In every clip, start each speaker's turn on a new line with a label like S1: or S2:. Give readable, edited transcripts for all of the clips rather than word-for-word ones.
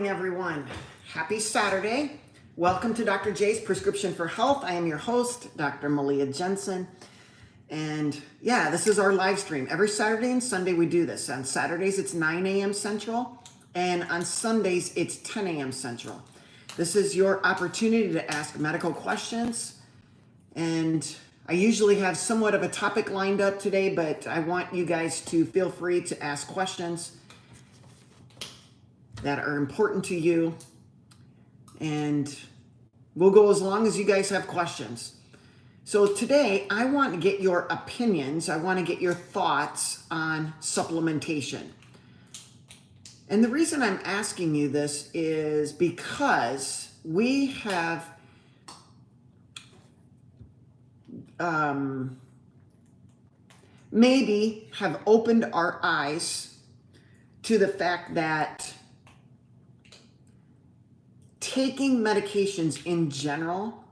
S1: Everyone, happy Saturday. Welcome to Dr. J's Prescription for Health. I am your host, Dr. Malea Jensen. And yeah, this is our live stream. Every Saturday and Sunday we do this. On Saturdays it's 9 a.m. Central, and on Sundays it's 10 a.m. Central. This is your opportunity to ask medical questions. And I usually have somewhat of a topic lined up today, but I want you guys to feel free to ask questions that are important to you, and we'll go as long as you guys have questions. So today I want to get your opinions, I want to get your thoughts on supplementation. And the reason I'm asking you this is because we have maybe have opened our eyes to the fact that taking medications in general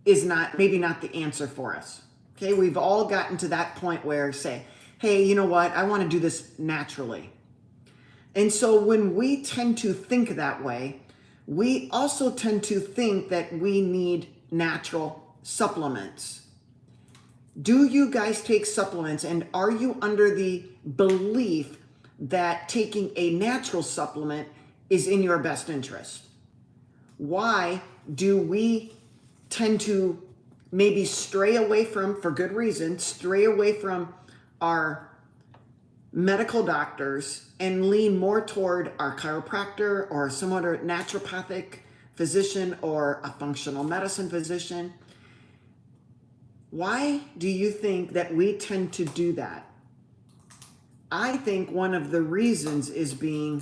S1: is maybe not the answer for us. Okay, we've all gotten to that point where say, hey, you know what, I want to do this naturally. And so when we tend to think that way, we also tend to think that we need natural supplements. Do you guys take supplements, and are you under the belief that taking a natural supplement is in your best interest? Why do we tend to maybe stray away from, for good reason, stray away from our medical doctors and lean more toward our chiropractor or some other naturopathic physician or a functional medicine physician? Why do you think that we tend to do that? I think one of the reasons is being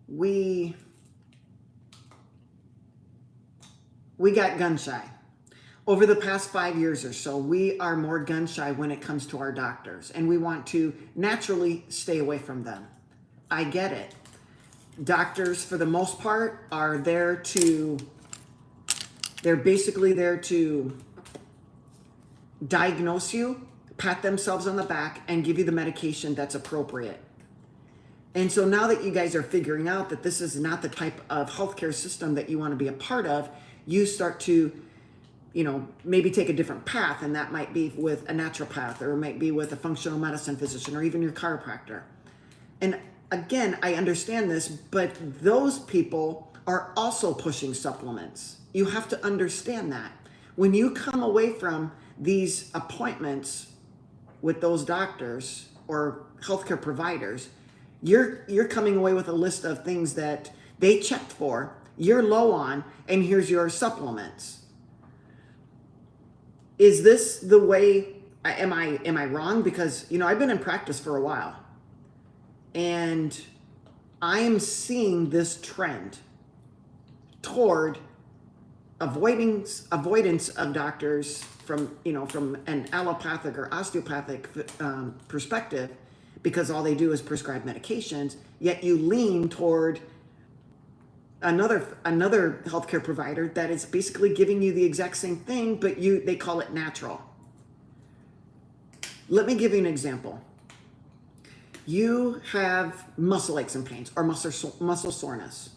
S1: we got gun shy. Over the past 5 years or so, we are more gun shy when it comes to our doctors, and we want to naturally stay away from them. I get it. Doctors, for the most part, are they're basically there to diagnose you, pat themselves on the back, and give you the medication that's appropriate. And so now that you guys are figuring out that this is not the type of healthcare system that you want to be a part of, you start to, maybe take a different path, and that might be with a naturopath, or it might be with a functional medicine physician, or even your chiropractor. And again, I understand this, but those people are also pushing supplements. You have to understand that. When you come away from these appointments with those doctors or healthcare providers, you're coming away with a list of things that they checked for, you're low on, and here's your supplements. Is this the way? Am I wrong? Because I've been in practice for a while, and I am seeing this trend toward avoidance of doctors from an allopathic or osteopathic perspective, because all they do is prescribe medications, yet you lean toward another healthcare provider that is basically giving you the exact same thing, but they call it natural. Let me give you an example. You have muscle aches and pains or muscle soreness,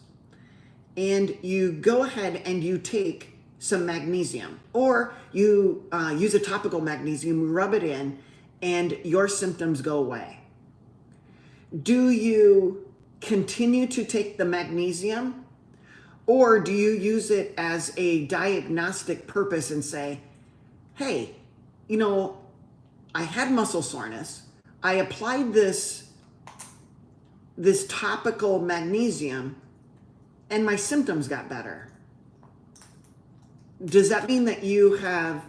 S1: and you go ahead and you take some magnesium, or you use a topical magnesium, rub it in, and your symptoms go away. Do you continue to take the magnesium, or do you use it as a diagnostic purpose and say, hey, I had muscle soreness, I applied this topical magnesium, and my symptoms got better? Does that mean that you have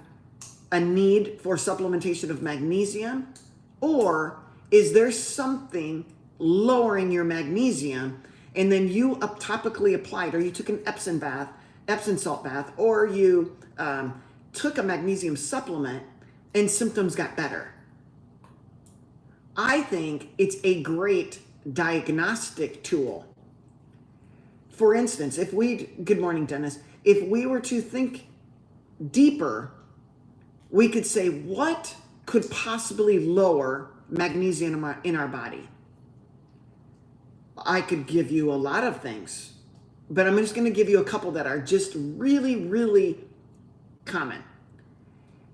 S1: a need for supplementation of magnesium, or is there something lowering your magnesium, and then you topically applied, or you took an Epsom salt bath, or you took a magnesium supplement and symptoms got better? I think it's a great diagnostic tool. For instance, good morning, Dennis. If we were to think deeper, we could say, what could possibly lower magnesium in our body? I could give you a lot of things, but I'm just going to give you a couple that are just really, really common.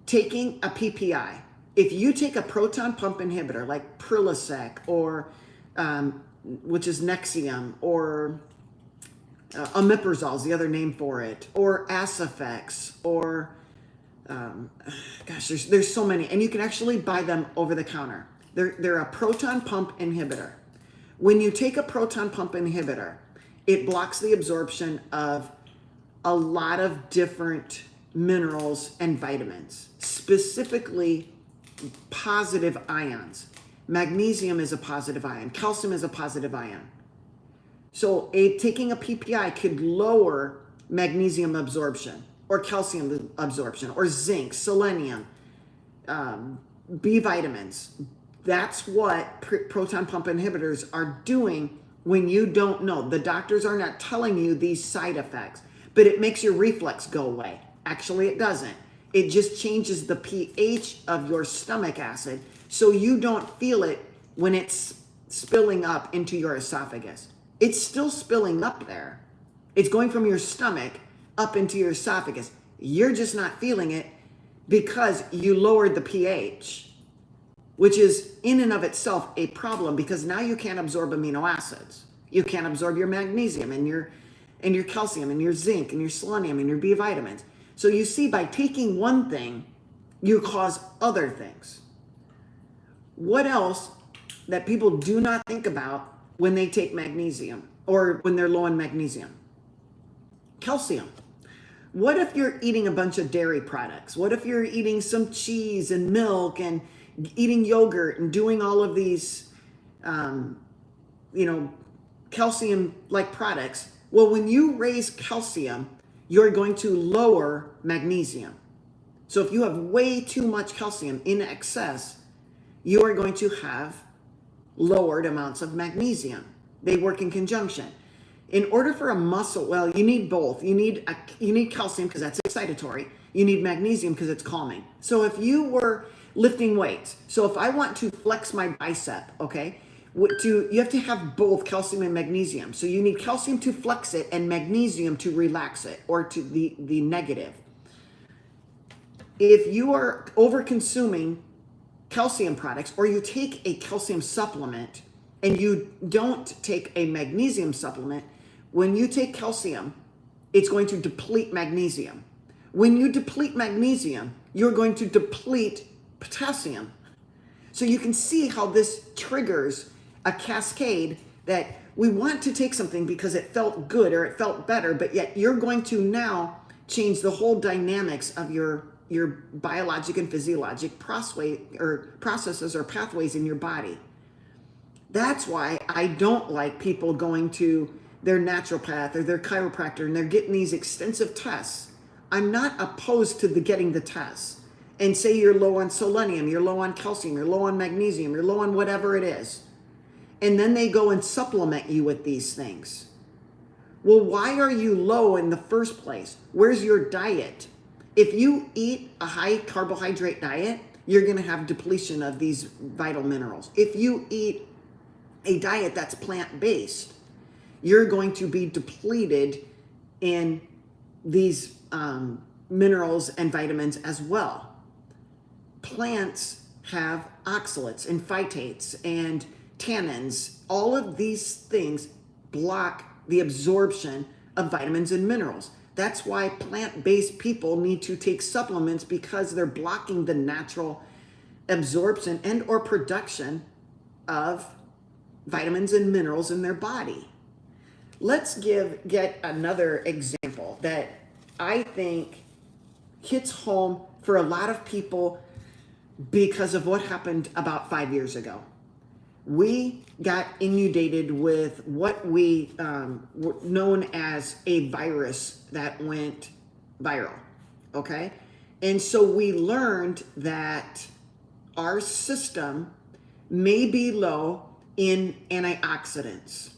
S1: Taking a PPI. If you take a proton pump inhibitor like Prilosec or which is Nexium, or omeprazole is the other name for it, or Asifex, or gosh, there's so many, and you can actually buy them over the counter. They're a proton pump inhibitor. When you take a proton pump inhibitor, it blocks the absorption of a lot of different minerals and vitamins, specifically positive ions. Magnesium is a positive ion. Calcium is a positive ion. So taking a PPI could lower magnesium absorption or calcium absorption or zinc, selenium, B vitamins. That's what proton pump inhibitors are doing when you don't know. The doctors are not telling you these side effects, but it makes your reflux go away. Actually, it doesn't. It just changes the pH of your stomach acid so you don't feel it when it's spilling up into your esophagus. It's still spilling up there. It's going from your stomach up into your esophagus. You're just not feeling it because you lowered the pH, which is in and of itself a problem because now you can't absorb amino acids. You can't absorb your magnesium and your calcium and your zinc and your selenium and your B vitamins. So you see, by taking one thing, you cause other things. What else that people do not think about when they take magnesium or when they're low in magnesium? Calcium. What if you're eating a bunch of dairy products? What if you're eating some cheese and milk and eating yogurt and doing all of these, calcium-like products? Well, when you raise calcium, you're going to lower magnesium. So if you have way too much calcium in excess, you are going to have lowered amounts of magnesium. They work in conjunction. In order for a muscle, well, you need both. You need calcium because that's excitatory. You need magnesium because it's calming. So if you were lifting weights, so if I want to flex my bicep, okay, you have to have both calcium and magnesium. So you need calcium to flex it and magnesium to relax it, or to the negative. If you are over consuming calcium products, or you take a calcium supplement and you don't take a magnesium supplement, when you take calcium, it's going to deplete magnesium. When you deplete magnesium, you're going to deplete potassium. So you can see how this triggers a cascade that we want to take something because it felt good or it felt better, but yet you're going to now change the whole dynamics of your biologic and physiologic processes or pathways in your body. That's why I don't like people going to their naturopath or their chiropractor and they're getting these extensive tests. I'm not opposed to getting the tests, and say you're low on selenium, you're low on calcium, you're low on magnesium, you're low on whatever it is. And then they go and supplement you with these things. Well, why are you low in the first place? Where's your diet? If you eat a high carbohydrate diet, you're going to have depletion of these vital minerals. If you eat a diet that's plant-based, you're going to be depleted in these minerals and vitamins as well. Plants have oxalates and phytates and tannins. All of these things block the absorption of vitamins and minerals. That's why plant-based people need to take supplements, because they're blocking the natural absorption and or production of vitamins and minerals in their body. Let's get another example that I think hits home for a lot of people because of what happened about 5 years ago. We got inundated with what we known as a virus that went viral, okay? And so we learned that our system may be low in antioxidants.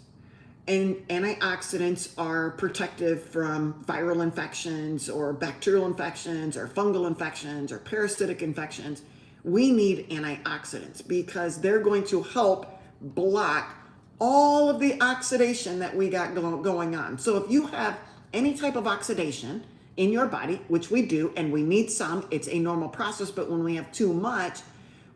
S1: And antioxidants are protective from viral infections or bacterial infections or fungal infections or parasitic infections. We need antioxidants because they're going to help block all of the oxidation that we got going on. So if you have any type of oxidation in your body, which we do, and we need some, it's a normal process, but when we have too much,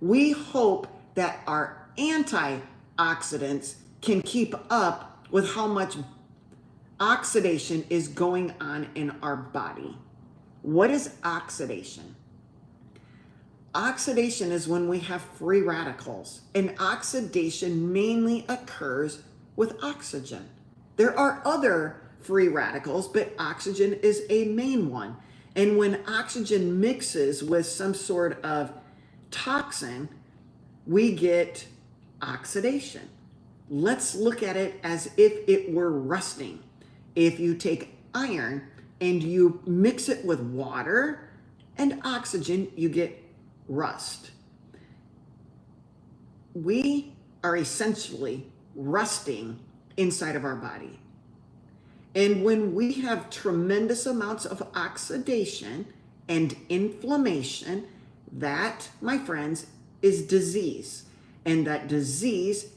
S1: we hope that our antioxidants can keep up with how much oxidation is going on in our body. What is oxidation? Oxidation is when we have free radicals, and oxidation mainly occurs with oxygen. There are other free radicals, but oxygen is a main one. And when oxygen mixes with some sort of toxin, we get oxidation. Let's look at it as if it were rusting. If you take iron and you mix it with water and oxygen, you get rust. We are essentially rusting inside of our body. And when we have tremendous amounts of oxidation and inflammation, that, my friends, is disease. And that disease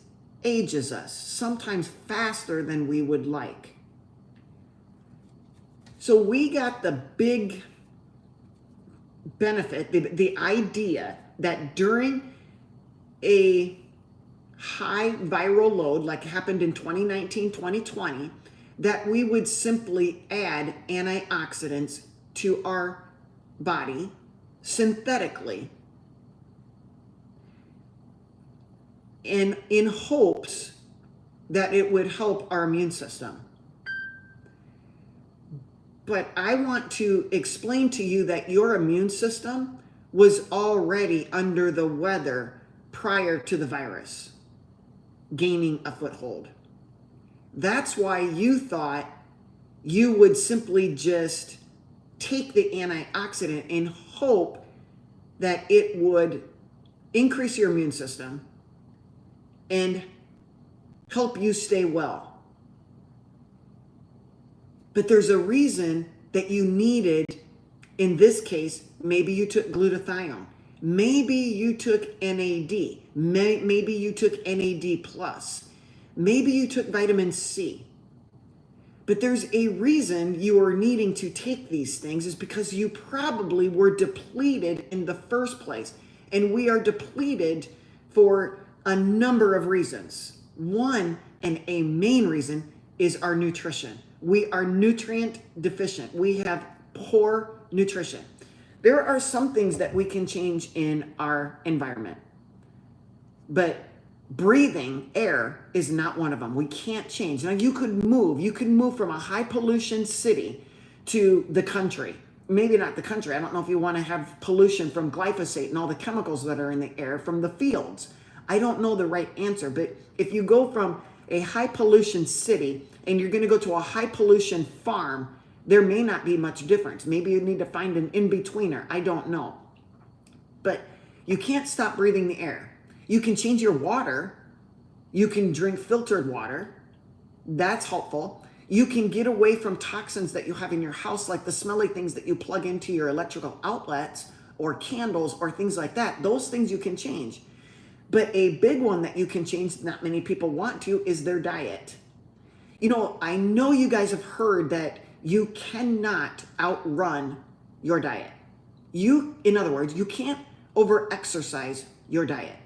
S1: ages us, sometimes faster than we would like. So we got the big benefit, the idea that during a high viral load, like happened in 2019, 2020, that we would simply add antioxidants to our body synthetically in hopes that it would help our immune system. But I want to explain to you that your immune system was already under the weather prior to the virus gaining a foothold. That's why you thought you would simply just take the antioxidant and hope that it would increase your immune system and help you stay well. But there's a reason that you needed, in this case, maybe you took glutathione, maybe you took NAD, maybe you took NAD+, maybe you took vitamin C. But there's a reason you are needing to take these things, is because you probably were depleted in the first place. And we are depleted for a number of reasons. One, and a main reason, is our nutrition. We are nutrient deficient. We have poor nutrition. There are some things that we can change in our environment, but breathing air is not one of them. We can't change. Now you could move from a high pollution city to the country. Maybe not the country. I don't know if you want to have pollution from glyphosate and all the chemicals that are in the air from the fields. I don't know the right answer, but if you go from a high pollution city and you're going to go to a high pollution farm, there may not be much difference. Maybe you need to find an in-betweener. I don't know. But you can't stop breathing the air. You can change your water. You can drink filtered water. That's helpful. You can get away from toxins that you have in your house, like the smelly things that you plug into your electrical outlets or candles or things like that. Those things you can change. But a big one that you can change, not many people want to, is their diet. You know, I know you guys have heard that you cannot outrun your diet. In other words, you can't over-exercise your diet.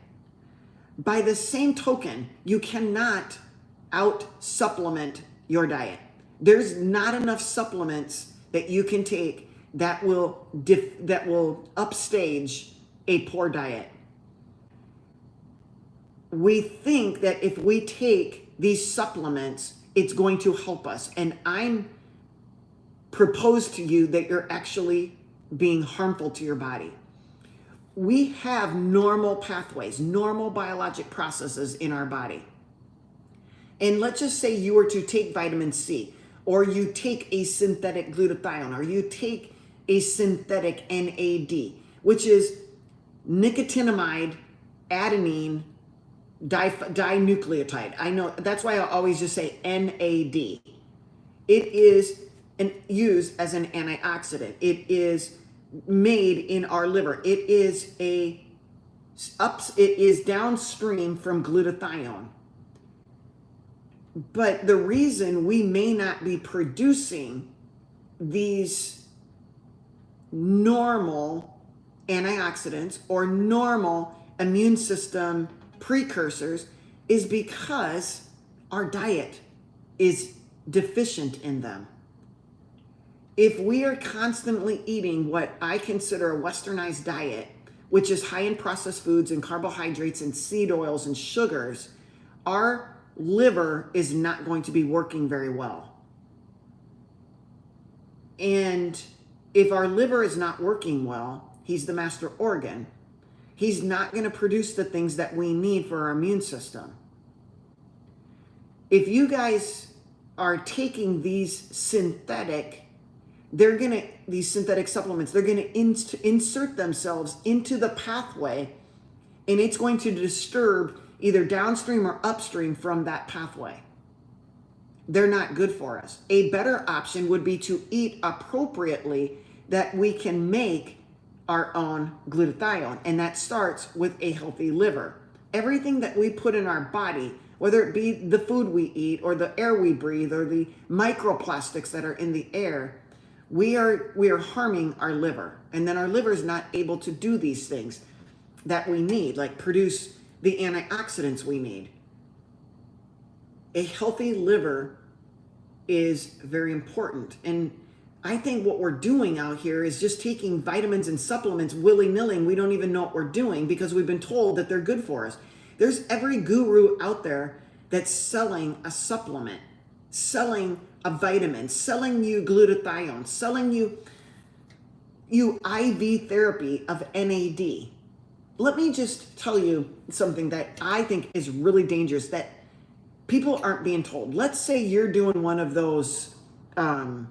S1: By the same token, you cannot out-supplement your diet. There's not enough supplements that you can take that will upstage a poor diet. We think that if we take these supplements, it's going to help us. And I'm propose to you that you're actually being harmful to your body. We have normal pathways, normal biologic processes in our body. And let's just say you were to take vitamin C, or you take a synthetic glutathione, or you take a synthetic NAD, which is nicotinamide adenine dinucleotide. I know that's why I always just say NAD. It is used as an antioxidant. It is made in our liver. It is downstream from glutathione. But the reason we may not be producing these normal antioxidants or normal immune system precursors is because our diet is deficient in them. If we are constantly eating what I consider a westernized diet, which is high in processed foods and carbohydrates and seed oils and sugars, our liver is not going to be working very well. And if our liver is not working well, he's the master organ, he's not going to produce the things that we need for our immune system. If you guys are taking these synthetic supplements, they're going to insert themselves into the pathway, and it's going to disturb either downstream or upstream from that pathway. They're not good for us. A better option would be to eat appropriately, that we can make our own glutathione, and that starts with a healthy liver. Everything that we put in our body, whether it be the food we eat or the air we breathe or the microplastics that are in the air, we are harming our liver. And then our liver is not able to do these things that we need, like produce the antioxidants we need. A healthy liver is very important. And I think what we're doing out here is just taking vitamins and supplements willy-nilly. We don't even know what we're doing because we've been told that they're good for us. There's every guru out there that's selling a supplement, selling a vitamin, selling you glutathione, selling you IV therapy of NAD. Let me just tell you something that I think is really dangerous that people aren't being told. Let's say you're doing one of those IV,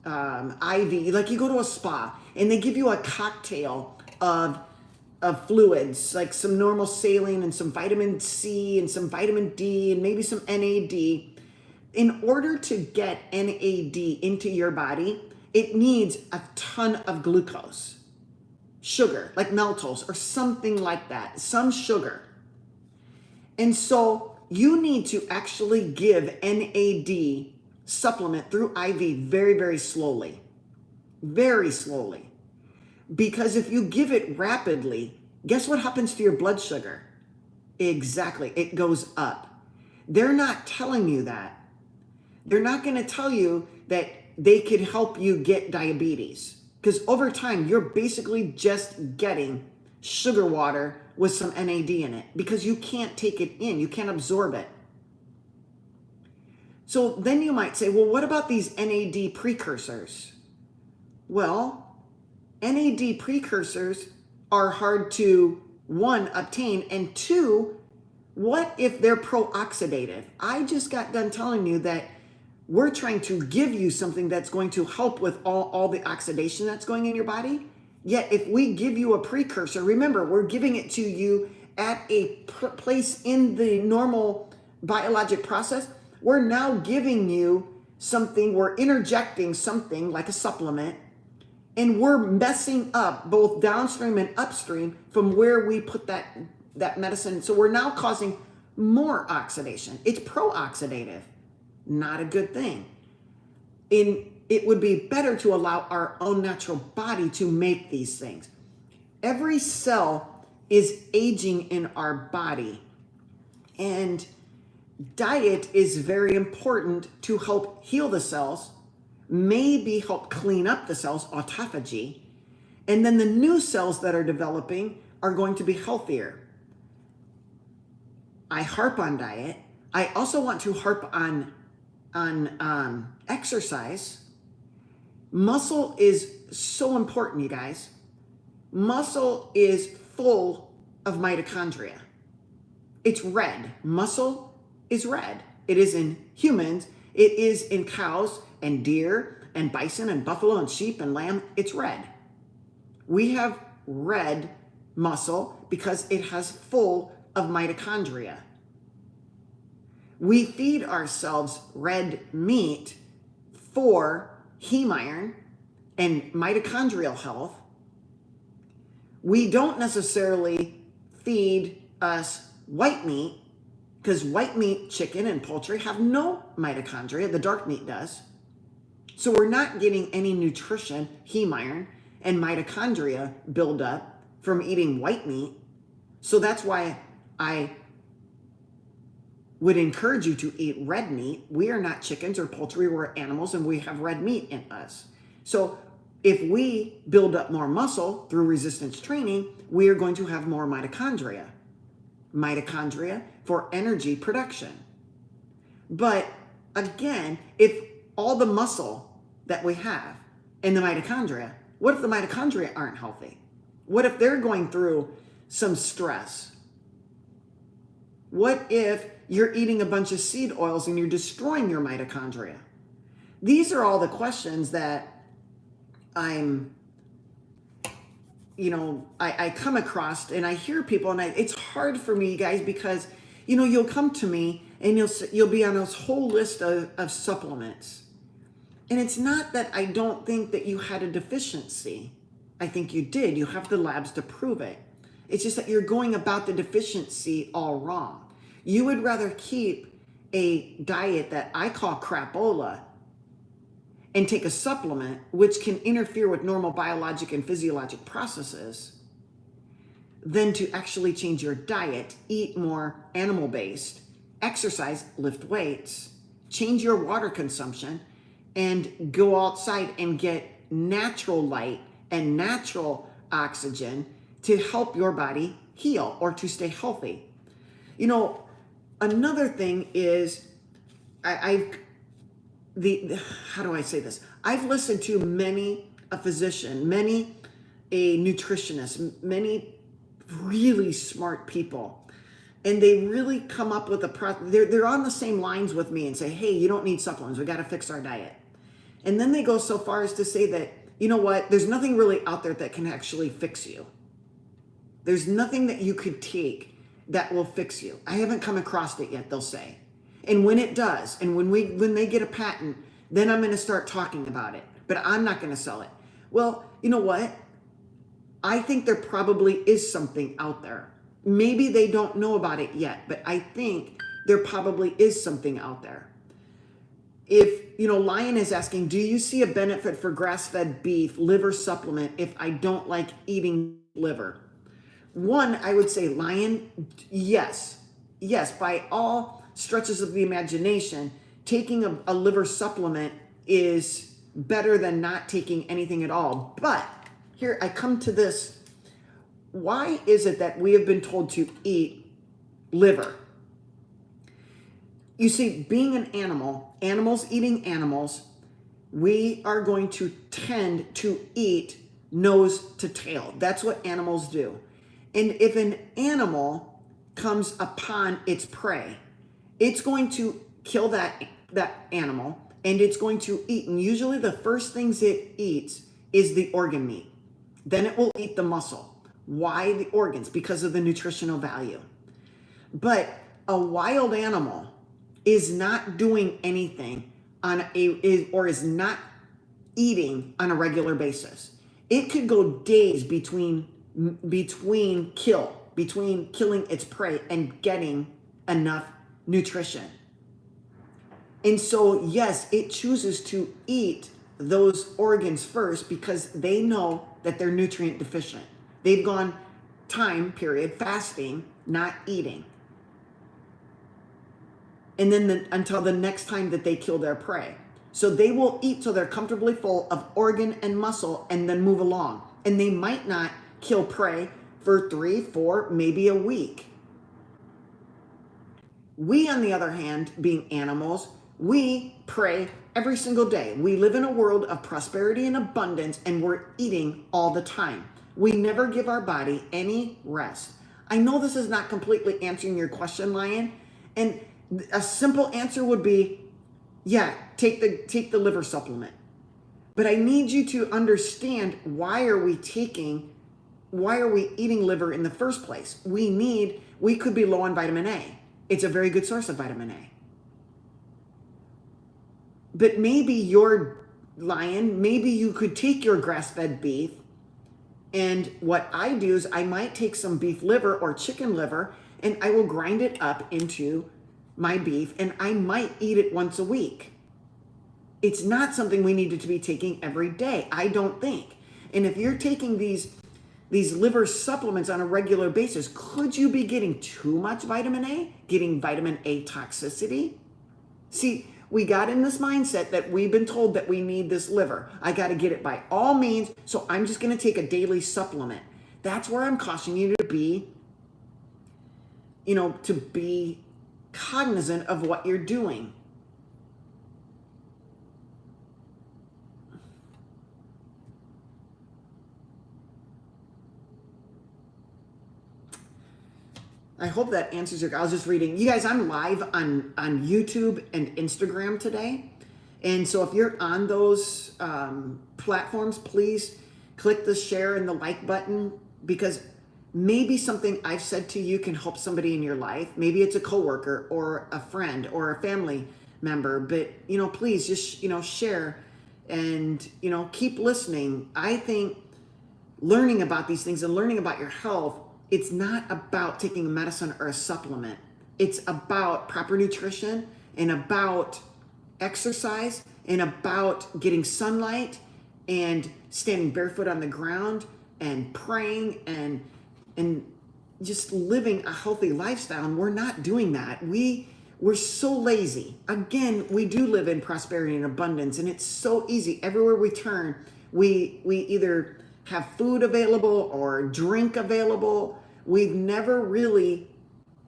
S1: like you go to a spa and they give you a cocktail of fluids, like some normal saline and some vitamin C and some vitamin D and maybe some NAD. In order to get NAD into your body, it needs a ton of glucose, sugar, like maltose or something like that, some sugar. And so you need to actually give NAD supplement through IV very, very slowly, because if you give it rapidly, guess what happens to your blood sugar? Exactly, it goes up. They're not telling you that. They're not going to tell you that they could help you get diabetes, because over time you're basically just getting sugar water with some NAD in it because you can't take it in, you can't absorb it. So then you might say, well, what about these NAD precursors? Well, NAD precursors are hard to, one, obtain, and two, what if they're pro-oxidative? I just got done telling you that we're trying to give you something that's going to help with all the oxidation that's going in your body. Yet if we give you a precursor, remember, we're giving it to you at a place in the normal biologic process. We're now giving you something, we're interjecting something like a supplement, and we're messing up both downstream and upstream from where we put that medicine. So we're now causing more oxidation. It's pro-oxidative, not a good thing. It would be better to allow our own natural body to make these things. Every cell is aging in our body, and diet is very important to help heal the cells, maybe help clean up the cells, autophagy, and then the new cells that are developing are going to be healthier. I harp on diet. I also want to harp on exercise. Muscle is so important, you guys. Muscle is full of mitochondria. It's red. Muscle is red. It is in humans. It is in cows and deer and bison and buffalo and sheep and lamb. It's red. We have red muscle because it has full of mitochondria. We feed ourselves red meat for heme iron and mitochondrial health. We don't necessarily feed us white meat because white meat, chicken, and poultry have no mitochondria. The dark meat does. So we're not getting any nutrition, heme iron, and mitochondria buildup from eating white meat. So that's why I would encourage you to eat red meat. We are not chickens or poultry, we're animals, and we have red meat in us. So if we build up more muscle through resistance training, we are going to have more mitochondria. Mitochondria for energy production. But again, if all the muscle that we have and the mitochondria, what if the mitochondria aren't healthy? What if they're going through some stress? What if you're eating a bunch of seed oils and you're destroying your mitochondria? These are all the questions that I come across, and I hear people, and it's hard for me, guys, because, you'll come to me and you'll be on this whole list of supplements. And it's not that I don't think that you had a deficiency. I think you did. You have the labs to prove it. It's just that you're going about the deficiency all wrong. You would rather keep a diet that I call crapola and take a supplement which can interfere with normal biologic and physiologic processes than to actually change your diet, eat more animal-based, exercise, lift weights, change your water consumption, and go outside and get natural light and natural oxygen to help your body heal or to stay healthy. Another thing is, how do I say this? I've listened to many a physician, many a nutritionist, many really smart people, and they really come up with they're on the same lines with me and say, hey, you don't need supplements. We got to fix our diet. And then they go so far as to say that, there's nothing really out there that can actually fix you. There's nothing that you could take that will fix you. I haven't come across it yet, they'll say. And when it does, and when they get a patent, then I'm going to start talking about it. But I'm not going to sell it. Well, you know what? I think there probably is something out there. Maybe they don't know about it yet, but I think there probably is something out there. If, Lion is asking, do you see a benefit for grass-fed beef liver supplement if I don't like eating liver? One, I would say, Lion, yes. Yes, by all stretches of the imagination, taking a liver supplement is better than not taking anything at all. But here I come to this. Why is it that we have been told to eat liver? You see, being an animal, animals eating animals, we are going to tend to eat nose to tail. That's what animals do. And if an animal comes upon its prey, it's going to kill that animal and it's going to eat. And usually the first things it eats is the organ meat. Then it will eat the muscle. Why the organs? Because of the nutritional value. But a wild animal is not doing anything is not eating on a regular basis. It could go days between killing its prey and getting enough nutrition. And so, yes, it chooses to eat those organs first because they know that they're nutrient deficient. They've gone time period fasting, not eating. And then until the next time that they kill their prey. So they will eat till they're comfortably full of organ and muscle and then move along. And they might not kill prey for 3, 4, maybe a week. We, on the other hand, being animals, we pray every single day. We live in a world of prosperity and abundance, and we're eating all the time. We never give our body any rest. I know this is not completely answering your question, Lion, and a simple answer would be, yeah, take the liver supplement. But I need you to understand, why are we eating liver in the first place? We could be low on vitamin A. It's a very good source of vitamin A. But maybe maybe you could take your grass-fed beef, and what I do is I might take some beef liver or chicken liver, and I will grind it up into my beef, and I might eat it once a week. It's not something we need to be taking every day, I don't think. And if you're taking these liver supplements on a regular basis, could you be getting too much vitamin A? Getting vitamin A toxicity? See, we got in this mindset that we've been told that we need this liver. I got to get it by all means, so I'm just going to take a daily supplement. That's where I'm cautioning you to be, to be cognizant of what you're doing. I hope that answers your. I was just reading. You guys, I'm live on YouTube and Instagram today. And so if you're on those platforms, please click the share and the like button, because maybe something I've said to you can help somebody in your life. Maybe it's a coworker or a friend or a family member, but please just, share and, keep listening. I think learning about these things and learning about your health, it's not about taking a medicine or a supplement. It's about proper nutrition and about exercise and about getting sunlight and standing barefoot on the ground and praying and just living a healthy lifestyle. And we're not doing that. We're so lazy. Again, we do live in prosperity and abundance, and it's so easy. Everywhere we turn, we either have food available or drink available. We've never really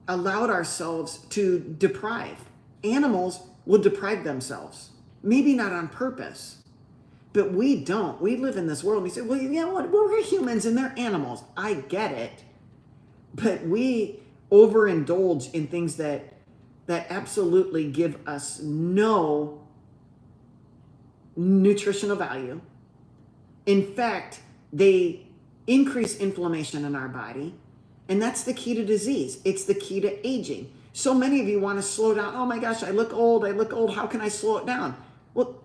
S1: allowed ourselves to deprive. Animals will deprive themselves, maybe not on purpose, but we don't. We live in this world and we say, well, you know what? We're humans and they're animals. I get it. But we overindulge in things that absolutely give us no nutritional value. In fact, they increase inflammation in our body. And that's the key to disease. It's the key to aging. So many of you want to slow down. Oh my gosh, I look old. How can I slow it down? Well,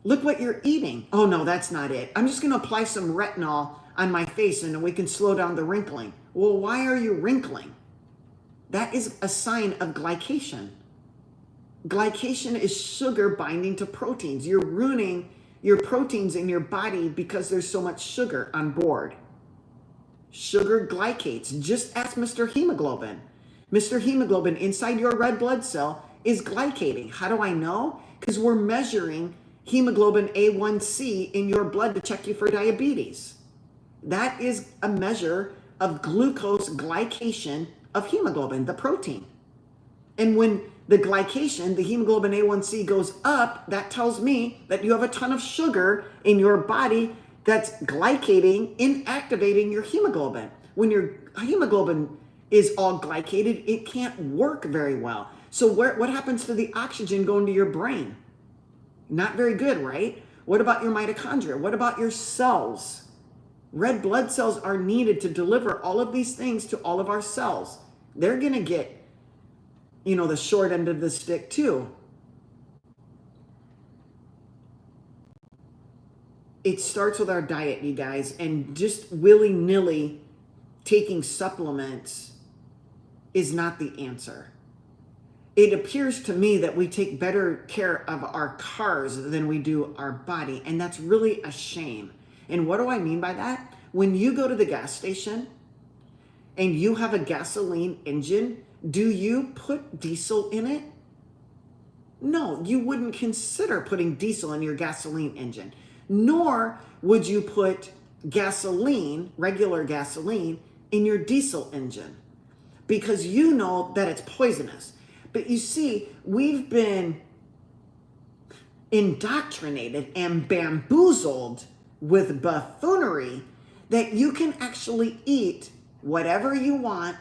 S1: look what you're eating. Oh no, that's not it. I'm just going to apply some retinol on my face and we can slow down the wrinkling. Well, why are you wrinkling? That is a sign of glycation. Glycation is sugar binding to proteins. You're ruining your proteins in your body because there's so much sugar on board. Sugar glycates. Just ask Mr. Hemoglobin. Mr. Hemoglobin inside your red blood cell is glycating. How do I know? Because we're measuring hemoglobin A1C in your blood to check you for diabetes. That is a measure of glucose glycation of hemoglobin, the protein. And when the glycation, the hemoglobin A1C goes up, that tells me that you have a ton of sugar in your body that's glycating, inactivating your hemoglobin. When your hemoglobin is all glycated, it can't work very well. So what happens to the oxygen going to your brain? Not very good, right? What about your mitochondria? What about your cells? Red blood cells are needed to deliver all of these things to all of our cells. They're going to get, the short end of the stick too. It starts with our diet, you guys, and just willy-nilly taking supplements is not the answer. It appears to me that we take better care of our cars than we do our body, and that's really a shame. And what do I mean by that? When you go to the gas station and you have a gasoline engine, do you put diesel in it? No, you wouldn't consider putting diesel in your gasoline engine. Nor would you put gasoline, regular gasoline, in your diesel engine, because you know that it's poisonous. But you see, we've been indoctrinated and bamboozled with buffoonery that you can actually eat whatever you want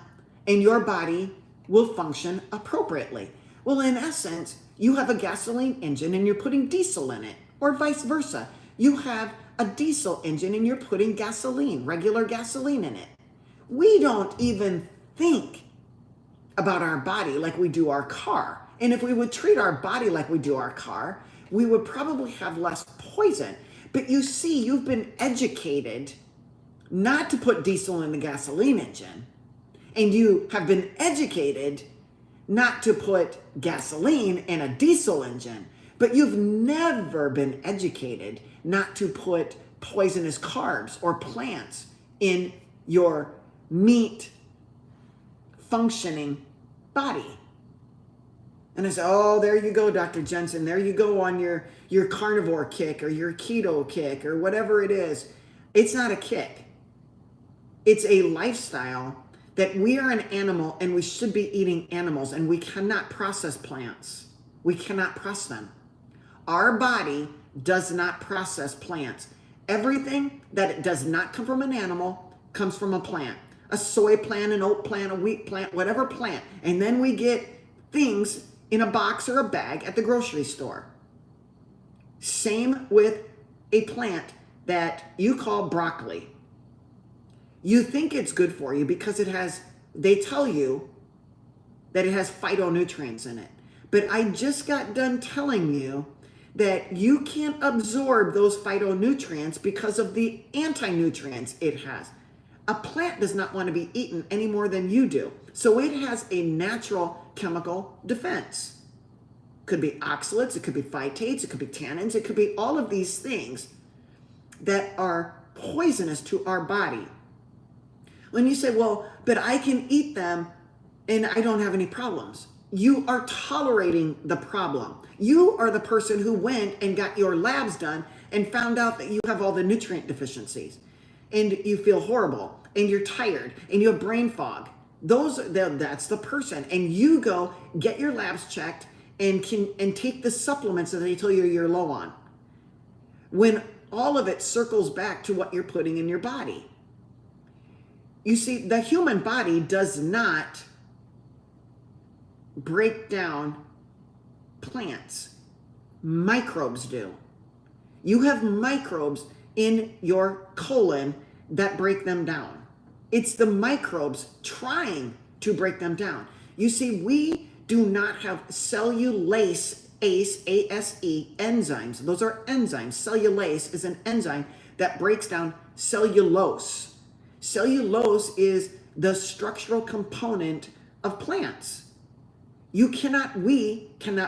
S1: and your body will function appropriately. Well, in essence, you have a gasoline engine and you're putting diesel in it, or vice versa. You have a diesel engine and you're putting gasoline, regular gasoline in it. We don't even think about our body like we do our car. And if we would treat our body like we do our car, we would probably have less poison. But you see, you've been educated not to put diesel in the gasoline engine. and you have been educated not to put gasoline in a diesel engine, but you've never been educated not to put poisonous carbs or plants in your meat functioning body. And I say, oh, there you go, Dr. Jensen. There you go on your carnivore kick or your keto kick or whatever it is. It's not a kick. It's a lifestyle that we are an animal and we should be eating animals, and we cannot process plants. We cannot process them. Our body does not process plants. Everything that does not come from an animal comes from a plant. A soy plant, an oat plant, a wheat plant, whatever plant. And then we get things in a box or a bag at the grocery store. Same with a plant that you call broccoli. You think it's good for you because they tell you that it has phytonutrients in it. But I just got done telling you that you can't absorb those phytonutrients because of the anti-nutrients it has. A plant does not want to be eaten any more than you do. So it has a natural chemical defense. Could be oxalates, it could be phytates, it could be tannins, it could be all of these things that are poisonous to our body. When you say, well, but I can eat them and I don't have any problems. You are tolerating the problem. You are the person who went and got your labs done and found out that you have all the nutrient deficiencies and you feel horrible and you're tired and you have brain fog. That's the person. And you go get your labs checked and take the supplements that they tell you you're low on, when all of it circles back to what you're putting in your body. You see, the human body does not break down plants. Microbes do. You have microbes in your colon that break them down. It's the microbes trying to break them down. You see, we do not have cellulase, ASE enzymes. Those are enzymes. Cellulase is an enzyme that breaks down cellulose. Cellulose is the structural component of plants. We cannot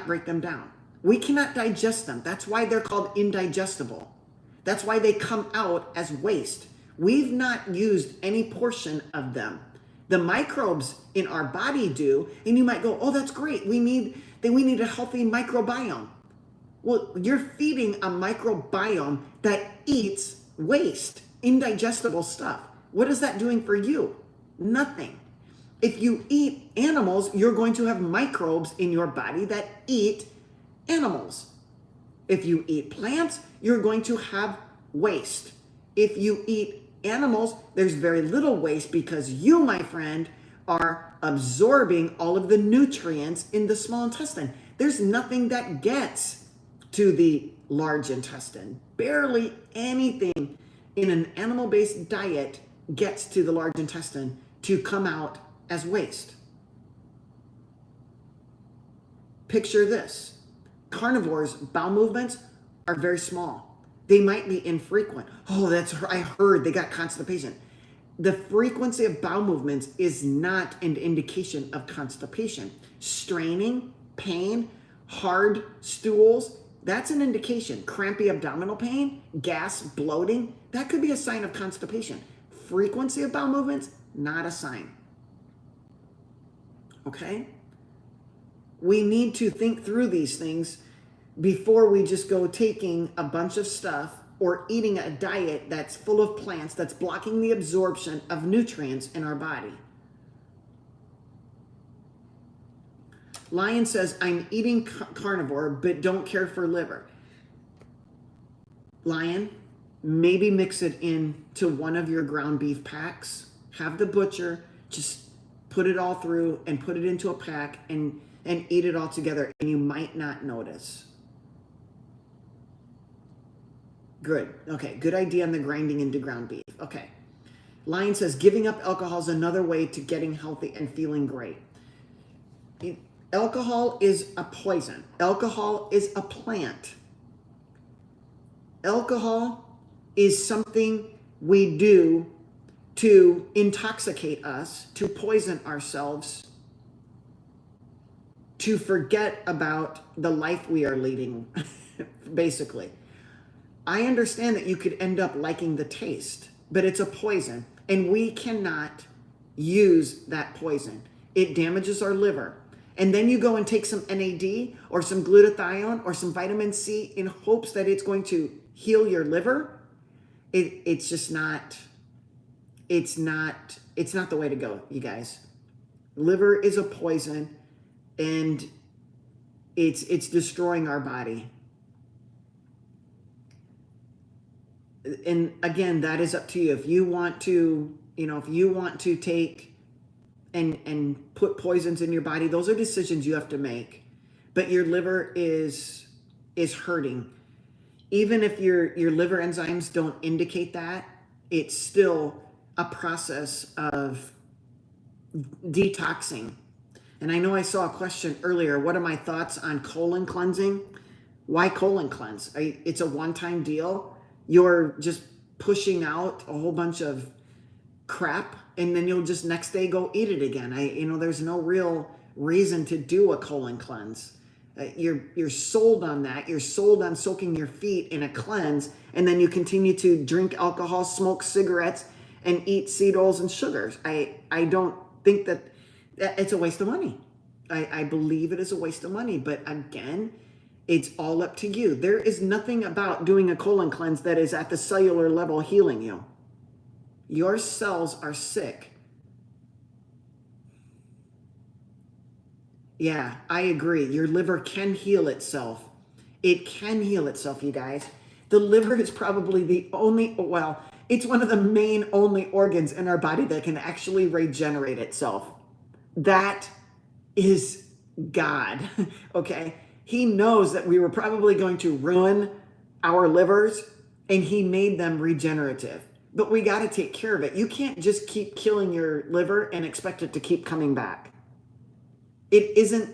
S1: break them down. We cannot digest them. That's why they're called indigestible. That's why they come out as waste. We've not used any portion of them. The microbes in our body do, and you might go, oh, that's great. We need a healthy microbiome. Well, you're feeding a microbiome that eats waste, indigestible stuff. What is that doing for you? Nothing. If you eat animals, you're going to have microbes in your body that eat animals. If you eat plants, you're going to have waste. If you eat animals, there's very little waste because you, my friend, are absorbing all of the nutrients in the small intestine. There's nothing that gets to the large intestine. Barely anything in an animal-based diet gets to the large intestine to come out as waste. Picture this. Carnivores' bowel movements are very small. They might be infrequent. Oh, I heard they got constipation. The frequency of bowel movements is not an indication of constipation. Straining, pain, hard stools, that's an indication. Crampy abdominal pain, gas, bloating, that could be a sign of constipation. Frequency of bowel movements, not a sign. Okay? We need to think through these things before we just go taking a bunch of stuff or eating a diet that's full of plants that's blocking the absorption of nutrients in our body. Lion says, I'm eating carnivore, but don't care for liver. Lion, maybe mix it into one of your ground beef packs. Have the butcher just put it all through and put it into a pack and eat it all together, and you might not notice. Good. Okay. Good idea on the grinding into ground beef. Okay. Lion says, giving up alcohol is another way to getting healthy and feeling great. Alcohol is a poison. Alcohol is a plant. Alcohol is something we do to intoxicate us, to poison ourselves, to forget about the life we are leading, basically. I understand that you could end up liking the taste, but it's a poison, and we cannot use that poison. It damages our liver. And then you go and take some NAD or some glutathione or some vitamin C in hopes that it's going to heal your liver. It's just not, it's not the way to go, you guys. Liver is a poison, and it's destroying our body. And again, that is up to you. If you want to, if you want to take and put poisons in your body, those are decisions you have to make. But your liver is hurting. Even if your liver enzymes don't indicate that, it's still a process of detoxing. And I know I saw a question earlier, what are my thoughts on colon cleansing? Why colon cleanse? It's a one-time deal. You're just pushing out a whole bunch of crap, and then you'll just next day go eat it again. There's no real reason to do a colon cleanse. You're sold on that. You're sold on soaking your feet in a cleanse, and then you continue to drink alcohol, smoke cigarettes, and eat seed oils and sugars. I don't think that it's a waste of money. I believe it is a waste of money, but again, it's all up to you. There is nothing about doing a colon cleanse that is at the cellular level healing you. Your cells are sick. Yeah, I agree. Your liver can heal itself. It can heal itself, you guys. The liver is probably the only, it's one of the main only organs in our body that can actually regenerate itself. That is God, okay? He knows that we were probably going to ruin our livers, and he made them regenerative. But we got to take care of it. You can't just keep killing your liver and expect it to keep coming back. It isn't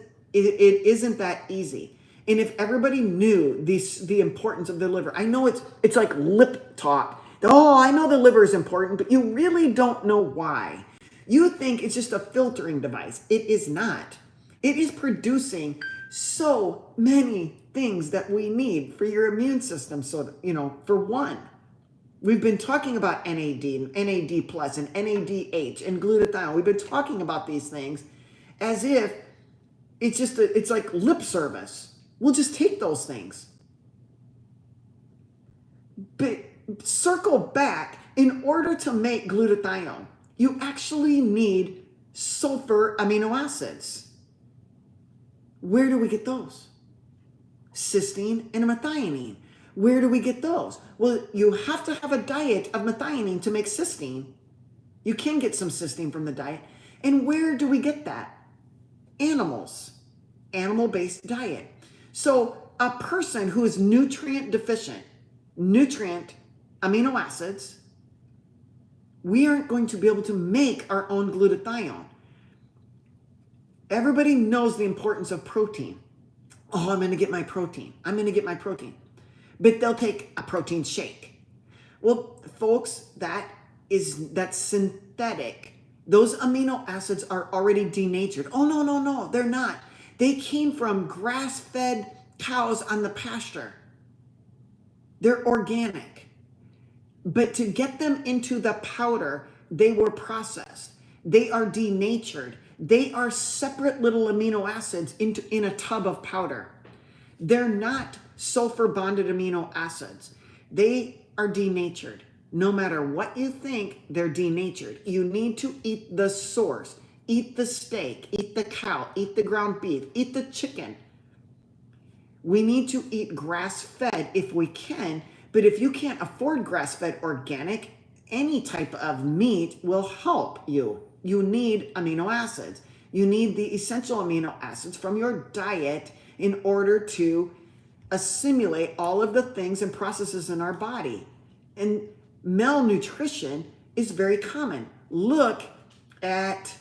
S1: that easy. And if everybody knew the importance of the liver, I know it's like lip talk. Oh, I know the liver is important, but you really don't know why. You think it's just a filtering device. It is not. It is producing so many things that we need for your immune system. So, for one, we've been talking about NAD, NAD plus, and NADH, and glutathione. We've been talking about these things as if it's like lip service. We'll just take those things. But circle back, in order to make glutathione, you actually need sulfur amino acids. Where do we get those? Cysteine and methionine. Where do we get those? Well, you have to have a diet of methionine to make cysteine. You can get some cysteine from the diet. And where do we get that? Animals. Animal-based diet. So a person who is nutrient deficient, nutrient amino acids, we aren't going to be able to make our own glutathione. Everybody knows the importance of protein. Oh, I'm going to get my protein. But they'll take a protein shake. Well, folks, that's synthetic. Those amino acids are already denatured. Oh, no, they're not. They came from grass-fed cows on the pasture. They're organic. But to get them into the powder, they were processed. They are denatured. They are separate little amino acids in a tub of powder. They're not sulfur-bonded amino acids. They are denatured. No matter what you think, they're denatured. You need to eat the source. Eat the steak, eat the cow, eat the ground beef, eat the chicken. We need to eat grass-fed if we can, but if you can't afford grass-fed organic, any type of meat will help you. You need amino acids. You need the essential amino acids from your diet in order to assimilate all of the things and processes in our body. And malnutrition is very common. Look at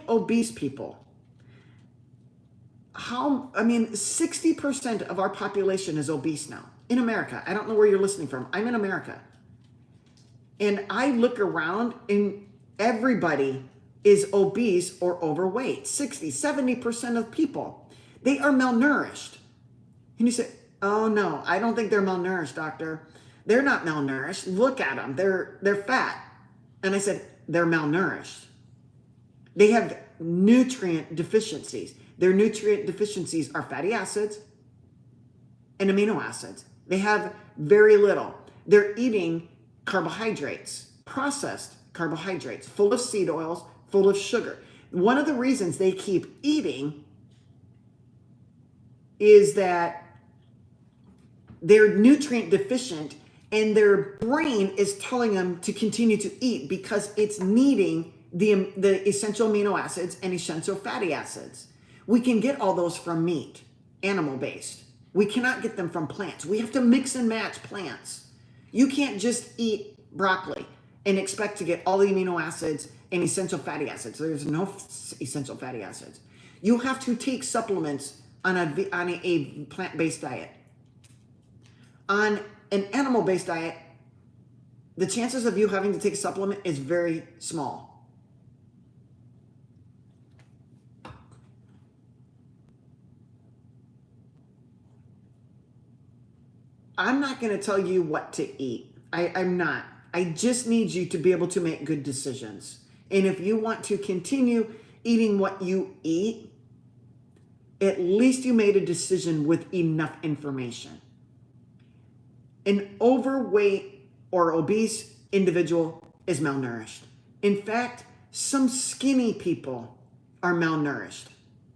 S1: obese people. 60% of our population is obese now in America. I don't know where you're listening from. I'm in America. And I look around and everybody is obese or overweight. 60, 70% of people, they are malnourished. And you say, oh no, I don't think they're malnourished, doctor. They're not malnourished. Look at them. They're fat. And I said, they're malnourished. They have nutrient deficiencies. Their nutrient deficiencies are fatty acids and amino acids. They have very little. They're eating carbohydrates, processed carbohydrates, full of seed oils, full of sugar. One of the reasons they keep eating is that they're nutrient deficient and their brain is telling them to continue to eat because it's needing the essential amino acids and essential fatty acids. We can get all those from meat, animal-based. We cannot get them from plants. We have to mix and match plants. You can't just eat broccoli and expect to get all the amino acids and essential fatty acids. There's no essential fatty acids. You have to take supplements on a plant-based diet. On an animal-based diet, the chances of you having to take a supplement is very small. I'm not going to tell you what to eat. I'm not. I just need you to be able to make good decisions. And if you want to continue eating what you eat, at least you made a decision with enough information. An overweight or obese individual is malnourished. In fact, some skinny people are malnourished.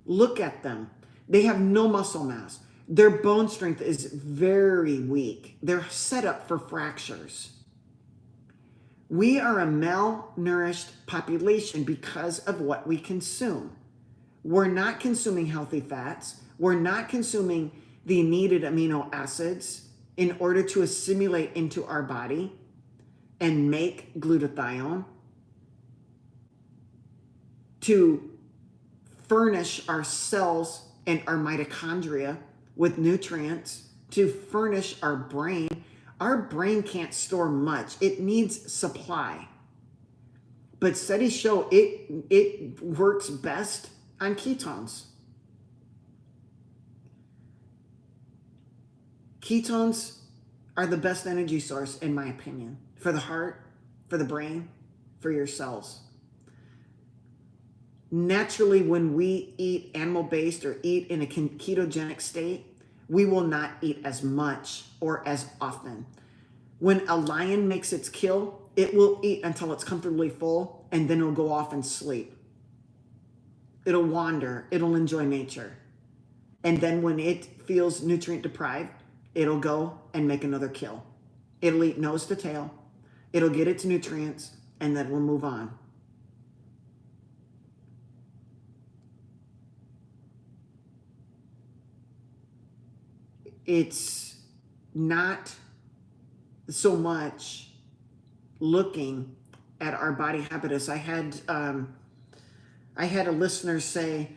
S1: Look at them. They have no muscle mass. Their bone strength is very weak. They're set up for fractures. We are a malnourished population because of what we consume. We're not consuming healthy fats. We're not consuming the needed amino acids in order to assimilate into our body and make glutathione, to furnish our cells and our mitochondria with nutrients, to furnish our brain. Our brain can't store much. It needs supply. But studies show it works best on ketones. Ketones are the best energy source, in my opinion, for the heart, for the brain, for your cells. Naturally, when we eat animal-based or eat in a ketogenic state, we will not eat as much or as often. When a lion makes its kill, it will eat until it's comfortably full, and then it'll go off and sleep. It'll wander. It'll enjoy nature. And then when it feels nutrient deprived, it'll go and make another kill. It'll eat nose to tail. It'll get its nutrients, and then we'll move on. It's not so much looking at our body habitus. I had a listener say,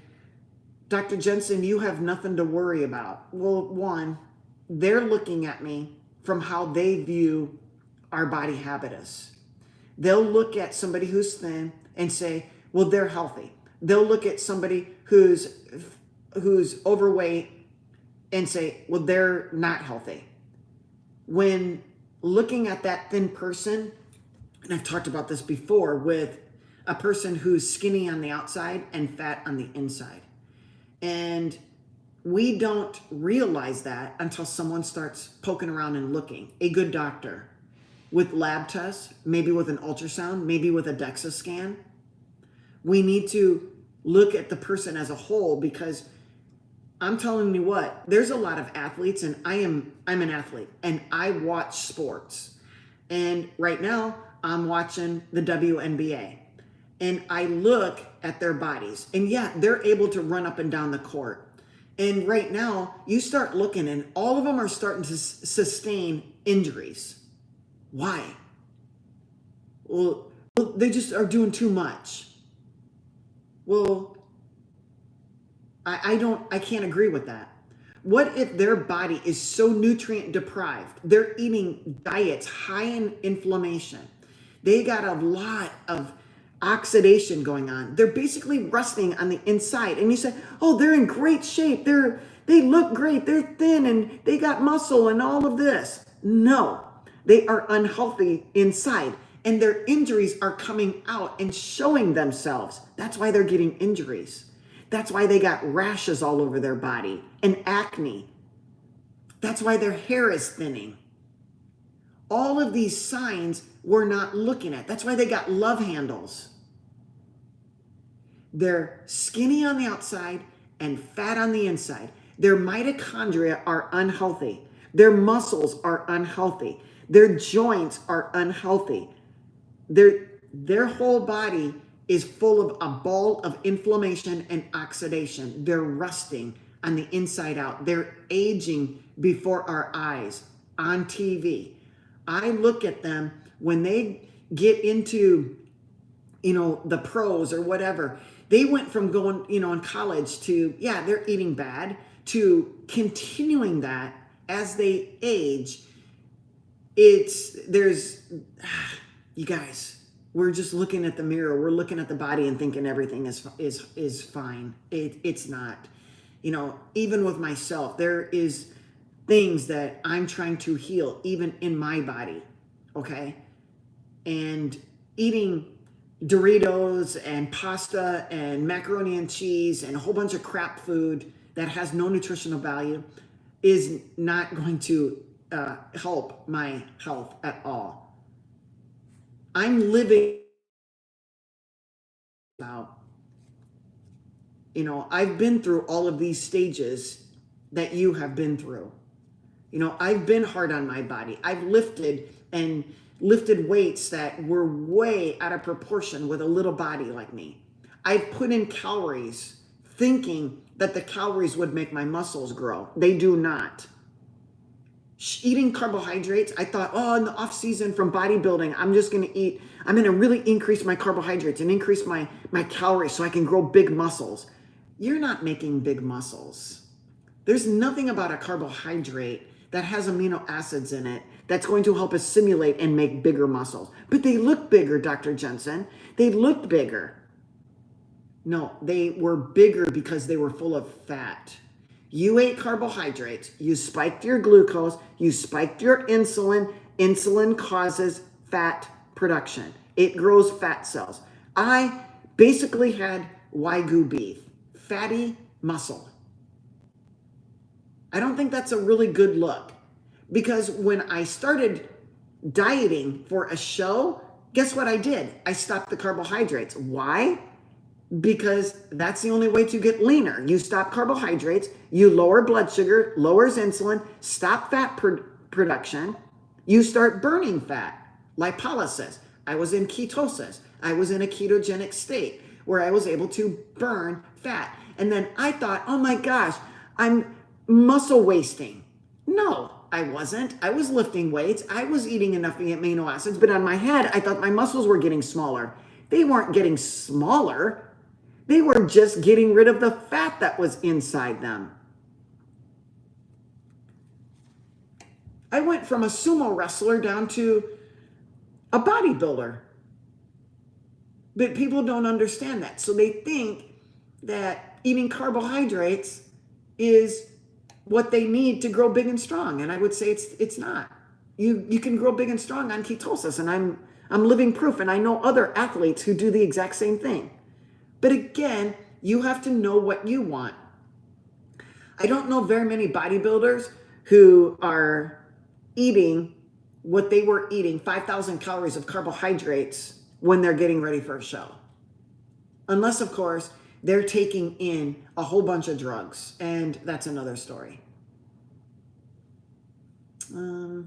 S1: Dr. Jensen, you have nothing to worry about. Well, one, they're looking at me from how they view our body habitus. They'll look at somebody who's thin and say, well, they're healthy. They'll look at somebody who's overweight and say, well, they're not healthy. When looking at that thin person, and I've talked about this before, with a person who's skinny on the outside and fat on the inside. And we don't realize that until someone starts poking around and looking. A good doctor with lab tests, maybe with an ultrasound, maybe with a DEXA scan. We need to look at the person as a whole, because I'm telling you what, there's a lot of athletes, and I'm an athlete and I watch sports. And right now I'm watching the WNBA, and I look at their bodies, and yeah, they're able to run up and down the court. And right now you start looking and all of them are starting to sustain injuries. Why? Well, they just are doing too much. Well, I can't agree with that. What if their body is so nutrient deprived? They're eating diets high in inflammation. They got a lot of oxidation going on. They're basically rusting on the inside. And you say, oh, they're in great shape. They look great. They're thin and they got muscle and all of this. No, they are unhealthy inside. And their injuries are coming out and showing themselves. That's why they're getting injuries. That's why they got rashes all over their body and acne. That's why their hair is thinning. All of these signs we're not looking at. That's why they got love handles. They're skinny on the outside and fat on the inside. Their mitochondria are unhealthy. Their muscles are unhealthy. Their joints are unhealthy. Their whole body is full of a ball of inflammation and oxidation. They're rusting on the inside out. They're aging before our eyes on TV. I look at them when they get into, the pros or whatever. They went from going, in college to, they're eating bad, to continuing that as they age. You guys, we're just looking at the mirror. We're looking at the body and thinking everything is fine. It's not. Even with myself, there is things that I'm trying to heal, even in my body, okay? And eating Doritos and pasta and macaroni and cheese and a whole bunch of crap food that has no nutritional value is not going to help my health at all. I'm living out. I've been through all of these stages that you have been through. I've been hard on my body. I've lifted weights that were way out of proportion with a little body like me. I've put in calories thinking that the calories would make my muscles grow. They do not. Eating carbohydrates, I thought, in the off season from bodybuilding, I'm going to really increase my carbohydrates and increase my calories so I can grow big muscles. You're not making big muscles. There's nothing about a carbohydrate that has amino acids in it that's going to help us simulate and make bigger muscles. But they look bigger, Dr. Jensen. They looked bigger. No, they were bigger because they were full of fat. You ate carbohydrates, you spiked your glucose, you spiked your insulin. Insulin causes fat production. It grows fat cells. I basically had Wagyu beef, fatty muscle. I don't think that's a really good look, because when I started dieting for a show, guess what I did? I stopped the carbohydrates. Why? Because that's the only way to get leaner. You stop carbohydrates, you lower blood sugar, lowers insulin, stop fat production, you start burning fat, lipolysis. I was in ketosis. I was in a ketogenic state where I was able to burn fat. And then I thought, oh my gosh, I'm muscle wasting. No, I wasn't. I was lifting weights. I was eating enough amino acids, but on my head, I thought my muscles were getting smaller. They weren't getting smaller. They were just getting rid of the fat that was inside them. I went from a sumo wrestler down to a bodybuilder. But people don't understand that. So they think that eating carbohydrates is what they need to grow big and strong. And I would say it's not. You can grow big and strong on ketosis, and I'm living proof, and I know other athletes who do the exact same thing. But again, you have to know what you want. I don't know very many bodybuilders who are eating what they were eating, 5,000 calories of carbohydrates, when they're getting ready for a show. Unless, of course, they're taking in a whole bunch of drugs, and that's another story. Let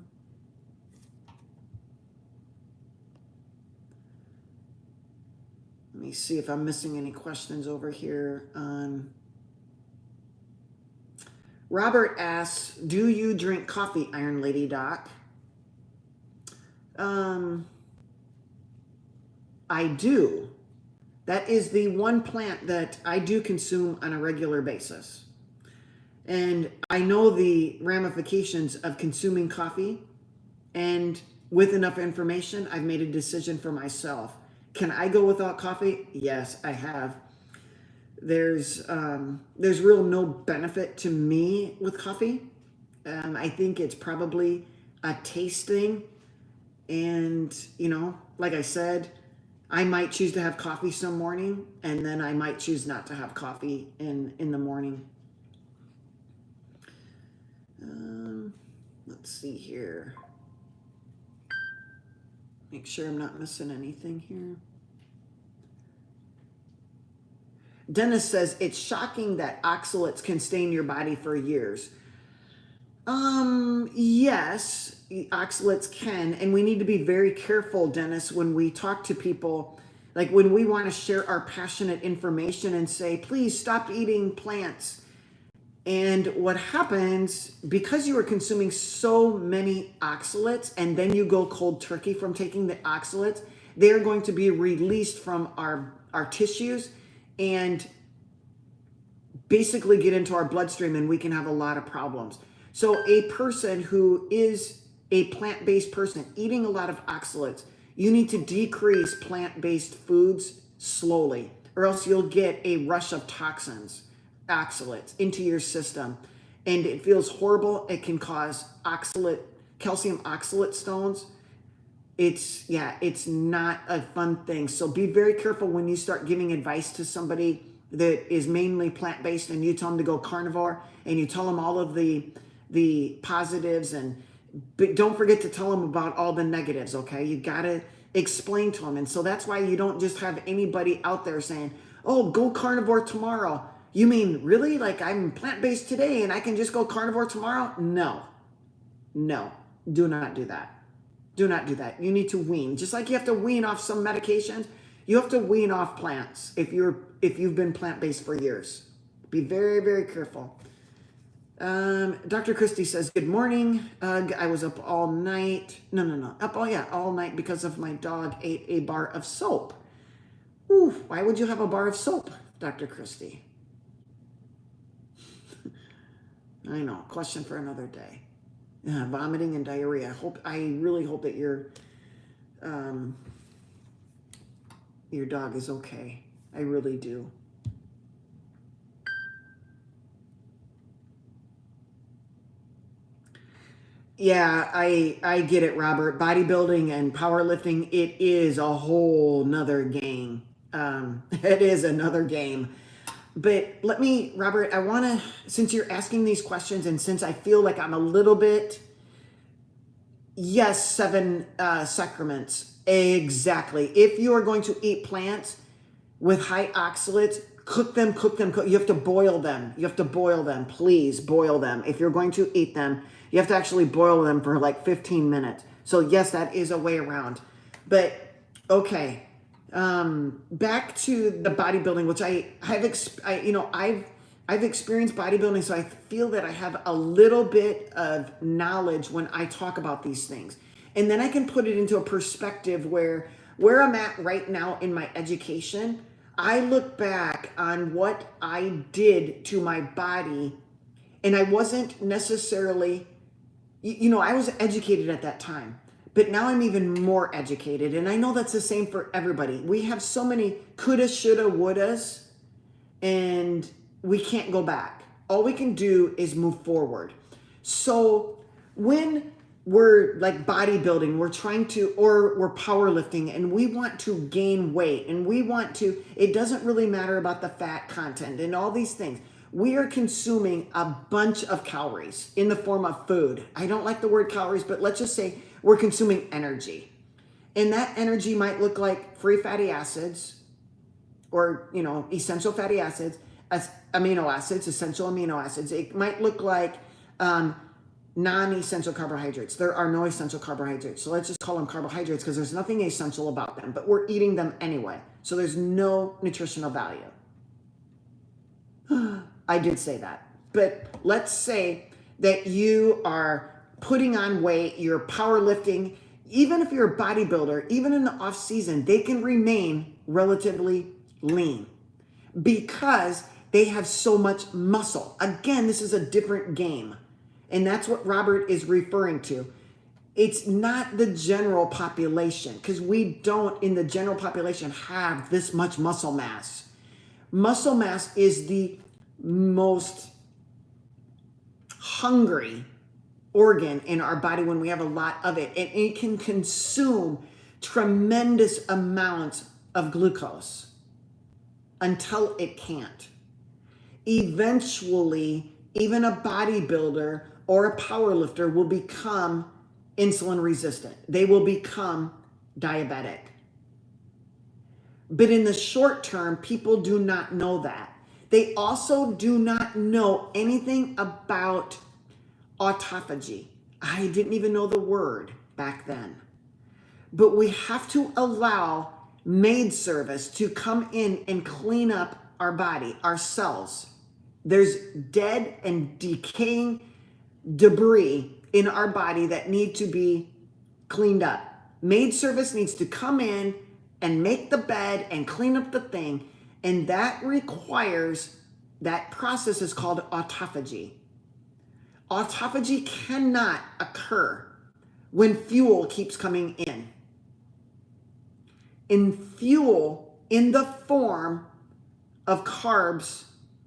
S1: me see if I'm missing any questions over here. Robert asks, do you drink coffee, Iron Lady Doc? I do. That is the one plant that I do consume on a regular basis. And I know the ramifications of consuming coffee, and with enough information, I've made a decision for myself. Can I go without coffee? Yes, I have. There's real no benefit to me with coffee. I think it's probably a taste thing. And, like I said, I might choose to have coffee some morning, and then I might choose not to have coffee in the morning. Let's see here. Make sure I'm not missing anything here. Dennis says, it's shocking that oxalates can stay in your body for years. Yes, oxalates can, and we need to be very careful, Dennis, when we talk to people, like when we want to share our passionate information and say, please stop eating plants. And what happens, because you are consuming so many oxalates and then you go cold turkey from taking the oxalates, they are going to be released from our tissues and basically get into our bloodstream, and we can have a lot of problems. So a person who is a plant-based person eating a lot of oxalates, you need to decrease plant-based foods slowly, or else you'll get a rush of toxins, oxalates, into your system. And it feels horrible. It can cause calcium oxalate stones. It's not a fun thing. So be very careful when you start giving advice to somebody that is mainly plant-based, and you tell them to go carnivore, and you tell them all of the positives, but don't forget to tell them about all the negatives, okay? You got to explain to them. And so that's why you don't just have anybody out there saying, oh, go carnivore tomorrow. You mean, really? Like, I'm plant-based today and I can just go carnivore tomorrow? No, do not do that. Do not do that. You need to wean. Just like you have to wean off some medications, you have to wean off plants if you've been plant-based for years. Be very, very careful. Dr. Christie says, good morning. I was up all night. All night because of my dog ate a bar of soap. Ooh, why would you have a bar of soap, Dr. Christie? I know, question for another day. Vomiting and diarrhea. I really hope that your dog is okay. I really do. Yeah, I get it, Robert. Bodybuilding and powerlifting, it is a whole nother game. It is another game. But Robert, I want to, since you're asking these questions, and since I feel like I'm a little bit, yes, 7 sacraments. Exactly. If you are going to eat plants with high oxalates, cook them. You have to boil them. Please boil them. If you're going to eat them, you have to actually boil them for like 15 minutes. So yes, that is a way around. But okay, back to the bodybuilding, which I've experienced bodybuilding, so I feel that I have a little bit of knowledge when I talk about these things. And then I can put it into a perspective where I'm at right now in my education. I look back on what I did to my body, and I wasn't necessarily, I was educated at that time, but now I'm even more educated. And I know that's the same for everybody. We have so many coulda, shoulda, wouldas, and we can't go back. All we can do is move forward. So when we're like bodybuilding, we're powerlifting, and we want to gain weight, and it doesn't really matter about the fat content and all these things. We are consuming a bunch of calories in the form of food. I don't like the word calories, but let's just say we're consuming energy. And that energy might look like free fatty acids, or, essential fatty acids, amino acids, essential amino acids. It might look like non-essential carbohydrates. There are no essential carbohydrates. So let's just call them carbohydrates because there's nothing essential about them, but we're eating them anyway. So there's no nutritional value. I did say that. But let's say that you are putting on weight, you're powerlifting. Even if you're a bodybuilder, even in the off season, they can remain relatively lean because they have so much muscle. Again, this is a different game. And that's what Robert is referring to. it's not the general population, because we don't in the general population have this much muscle mass. Muscle mass is the most hungry organ in our body when we have a lot of it, and it can consume tremendous amounts of glucose until it can't. Eventually, even a bodybuilder or a power lifter will become insulin resistant. They will become diabetic. But in the short term, people do not know that. They also do not know anything about autophagy. I didn't even know the word back then. But we have to allow maid service to come in and clean up our body, our cells. There's dead and decaying debris in our body that need to be cleaned up. Maid service needs to come in and make the bed and clean up the thing, and that requires, that process is called autophagy. Autophagy cannot occur when fuel keeps coming in. In fuel in the form of carbs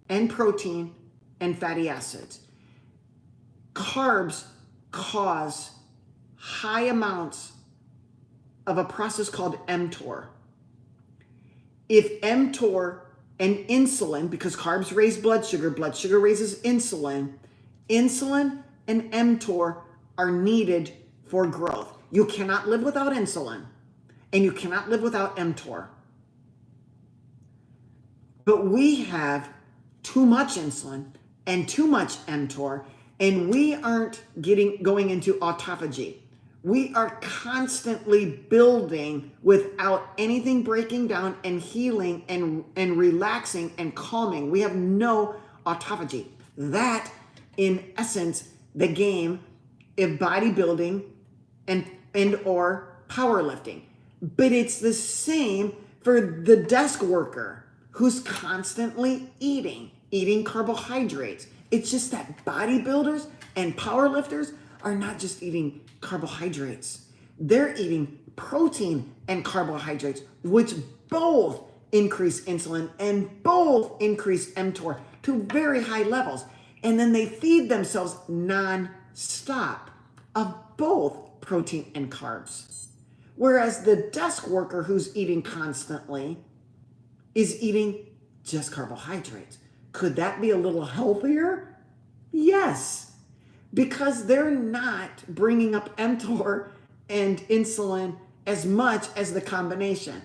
S1: and protein and fatty acids. Carbs cause high amounts of a process called mTor. If mTor and insulin, because carbs raise blood sugar raises insulin, insulin and mTor are needed for growth. You cannot live without insulin, and you cannot live without mTor. But we have too much insulin and too much mTor, and we aren't going into autophagy. We are constantly building without anything breaking down and healing and relaxing and calming. We have no autophagy. That, in essence, the game of bodybuilding and or powerlifting. But it's the same for the desk worker who's constantly eating carbohydrates. It's just that bodybuilders and powerlifters are not just eating carbohydrates. They're eating protein and carbohydrates, which both increase insulin and both increase mTOR to very high levels. And then they feed themselves non-stop of both protein and carbs. Whereas the desk worker who's eating constantly is eating just carbohydrates. Could that be a little healthier? Yes, because they're not bringing up mTOR and insulin as much as the combination.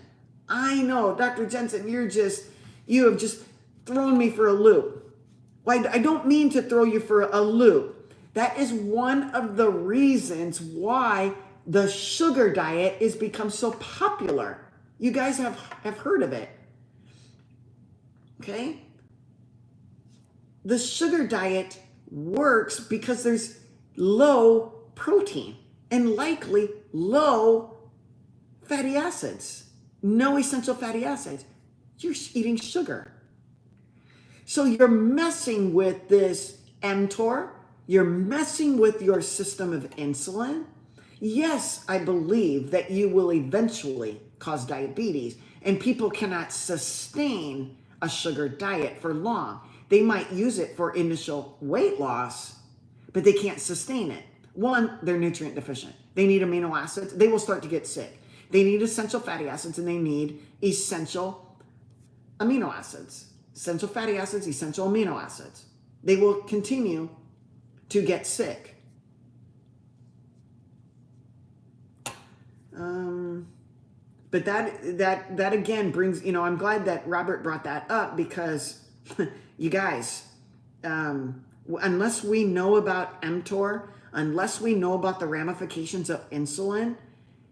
S1: I know, Dr. Jensen, you have just thrown me for a loop. Well, I don't mean to throw you for a loop. That is one of the reasons why the sugar diet has become so popular. You guys have heard of it. Okay? The sugar diet works because there's low protein and likely low fatty acids. No essential fatty acids. You're eating sugar. So you're messing with this mTOR. You're messing with your system of insulin. Yes, I believe that you will eventually cause diabetes, and people cannot sustain a sugar diet for long. They might use it for initial weight loss, but they can't sustain it. One, they're nutrient deficient. They need amino acids. They will start to get sick. They need essential fatty acids, and they need essential amino acids. Essential fatty acids, essential amino acids. They will continue to get sick. But that again brings, I'm glad that Robert brought that up, because you guys, unless we know about mTOR, unless we know about the ramifications of insulin,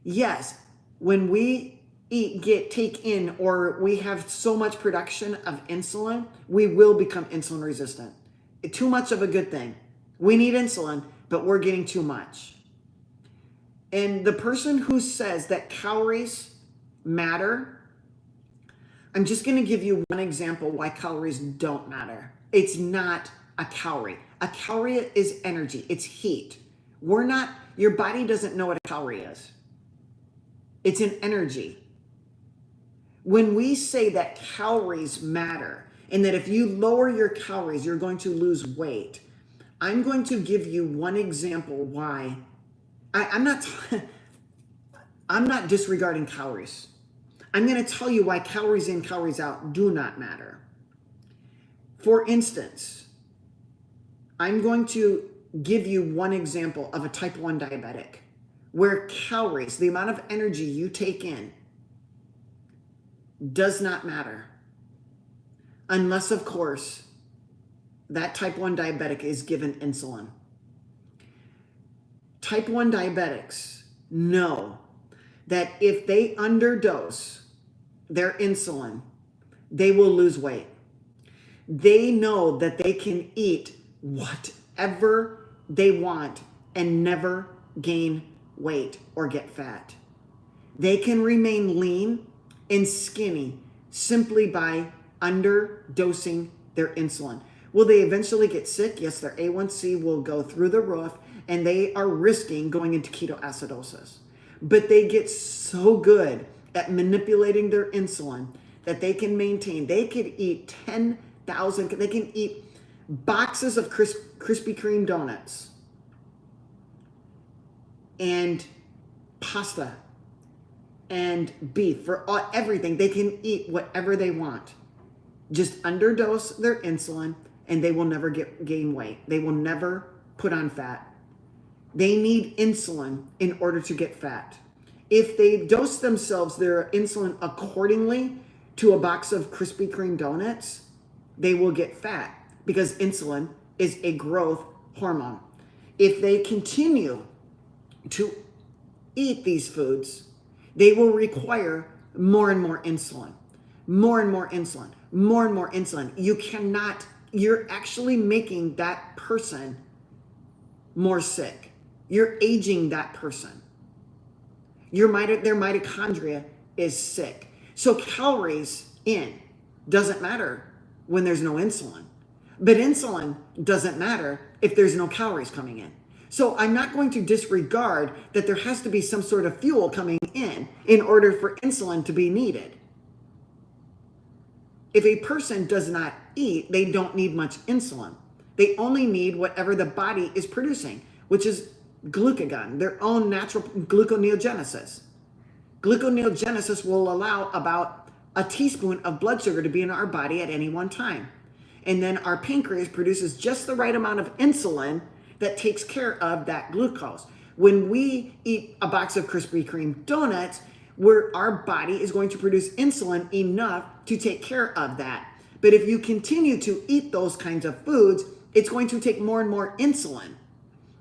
S1: yes, when we take in, or we have so much production of insulin, we will become insulin resistant. Too much of a good thing. We need insulin, but we're getting too much. And the person who says that calories matter, I'm just going to give you one example why calories don't matter. It's not a calorie. A calorie is energy. It's heat. your body doesn't know what a calorie is. It's an energy. When we say that calories matter and that if you lower your calories, you're going to lose weight, I'm going to give you one example why I'm not disregarding calories. I'm going to tell you why calories in, calories out do not matter. For instance, I'm going to give you one example of a type 1 diabetic where calories, the amount of energy you take in, does not matter. Unless, of course, that type 1 diabetic is given insulin. Type 1 diabetics know that if they underdose their insulin, they will lose weight. They know that they can eat whatever they want and never gain weight or get fat. They can remain lean and skinny simply by underdosing their insulin. Will they eventually get sick? Yes, their A1C will go through the roof and they are risking going into ketoacidosis. But they get so good at manipulating their insulin that they can maintain, they could eat 10,000, they can eat boxes of Krispy Kreme donuts and pasta and beef for everything. They can eat whatever they want. Just underdose their insulin and they will never gain weight. They will never put on fat. They need insulin in order to get fat. If they dose themselves their insulin accordingly to a box of Krispy Kreme donuts, they will get fat because insulin is a growth hormone. If they continue to eat these foods, they will require more and more insulin, more and more insulin, more and more insulin. You're actually making that person more sick. You're aging that person. Their mitochondria is sick. So calories in doesn't matter when there's no insulin. But insulin doesn't matter if there's no calories coming in. So I'm not going to disregard that there has to be some sort of fuel coming in order for insulin to be needed. If a person does not eat, they don't need much insulin. They only need whatever the body is producing, which is glucagon, their own natural gluconeogenesis. Gluconeogenesis will allow about a teaspoon of blood sugar to be in our body at any one time. And then our pancreas produces just the right amount of insulin that takes care of that glucose. When we eat a box of Krispy Kreme donuts, our body is going to produce insulin enough to take care of that. But if you continue to eat those kinds of foods, it's going to take more and more insulin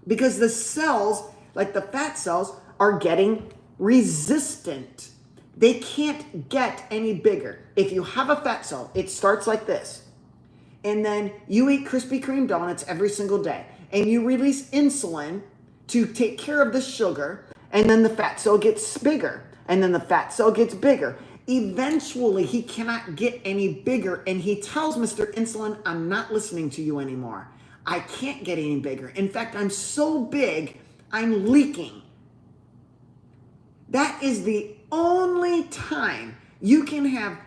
S1: because the cells, like the fat cells, are getting resistant. They can't get any bigger. If you have a fat cell, it starts like this. And then you eat Krispy Kreme donuts every single day and you release insulin to take care of the sugar, and then the fat cell gets bigger, and then the fat cell gets bigger. Eventually, he cannot get any bigger, and he tells Mr. Insulin, I'm not listening to you anymore. I can't get any bigger. In fact, I'm so big, I'm leaking. That is the only time you can have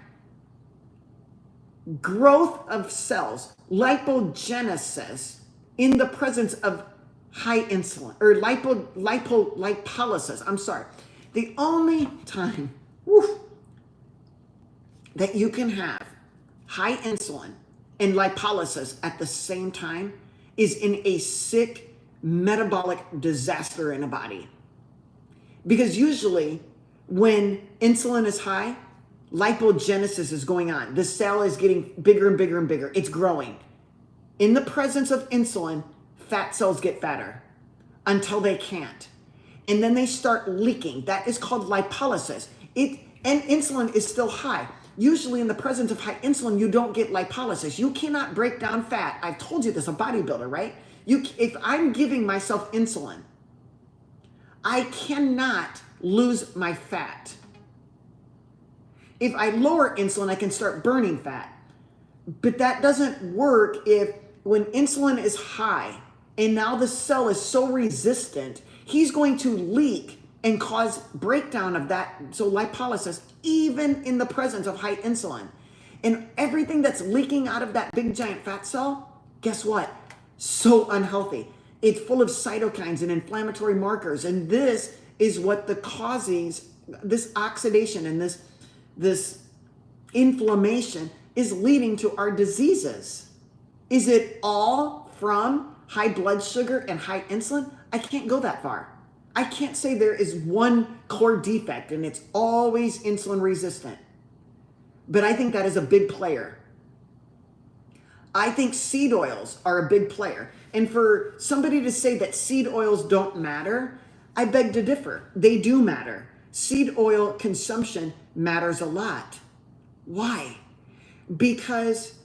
S1: growth of cells, lipogenesis, in the presence of high insulin, or lipolysis. I'm sorry. The only time that you can have high insulin and lipolysis at the same time is in a sick metabolic disaster in a body. Because usually when insulin is high, lipogenesis is going on. The cell is getting bigger and bigger and bigger. It's growing. In the presence of insulin, fat cells get fatter until they can't. And then they start leaking. That is called lipolysis. And insulin is still high. Usually in the presence of high insulin, you don't get lipolysis. You cannot break down fat. I've told you this, a bodybuilder, right? If I'm giving myself insulin, I cannot lose my fat. If I lower insulin, I can start burning fat. But that doesn't work when insulin is high And now the cell is so resistant, he's going to leak and cause breakdown of that, so lipolysis, even in the presence of high insulin. And everything that's leaking out of that big giant fat cell, guess what? So unhealthy. It's full of cytokines and inflammatory markers. And this is what the causes, this oxidation and this inflammation is leading to our diseases. Is it all from high blood sugar and high insulin? I can't go that far. I can't say there is one core defect and it's always insulin resistant. But I think that is a big player. I think seed oils are a big player. And for somebody to say that seed oils don't matter, I beg to differ. They do matter. Seed oil consumption matters a lot. Why? Because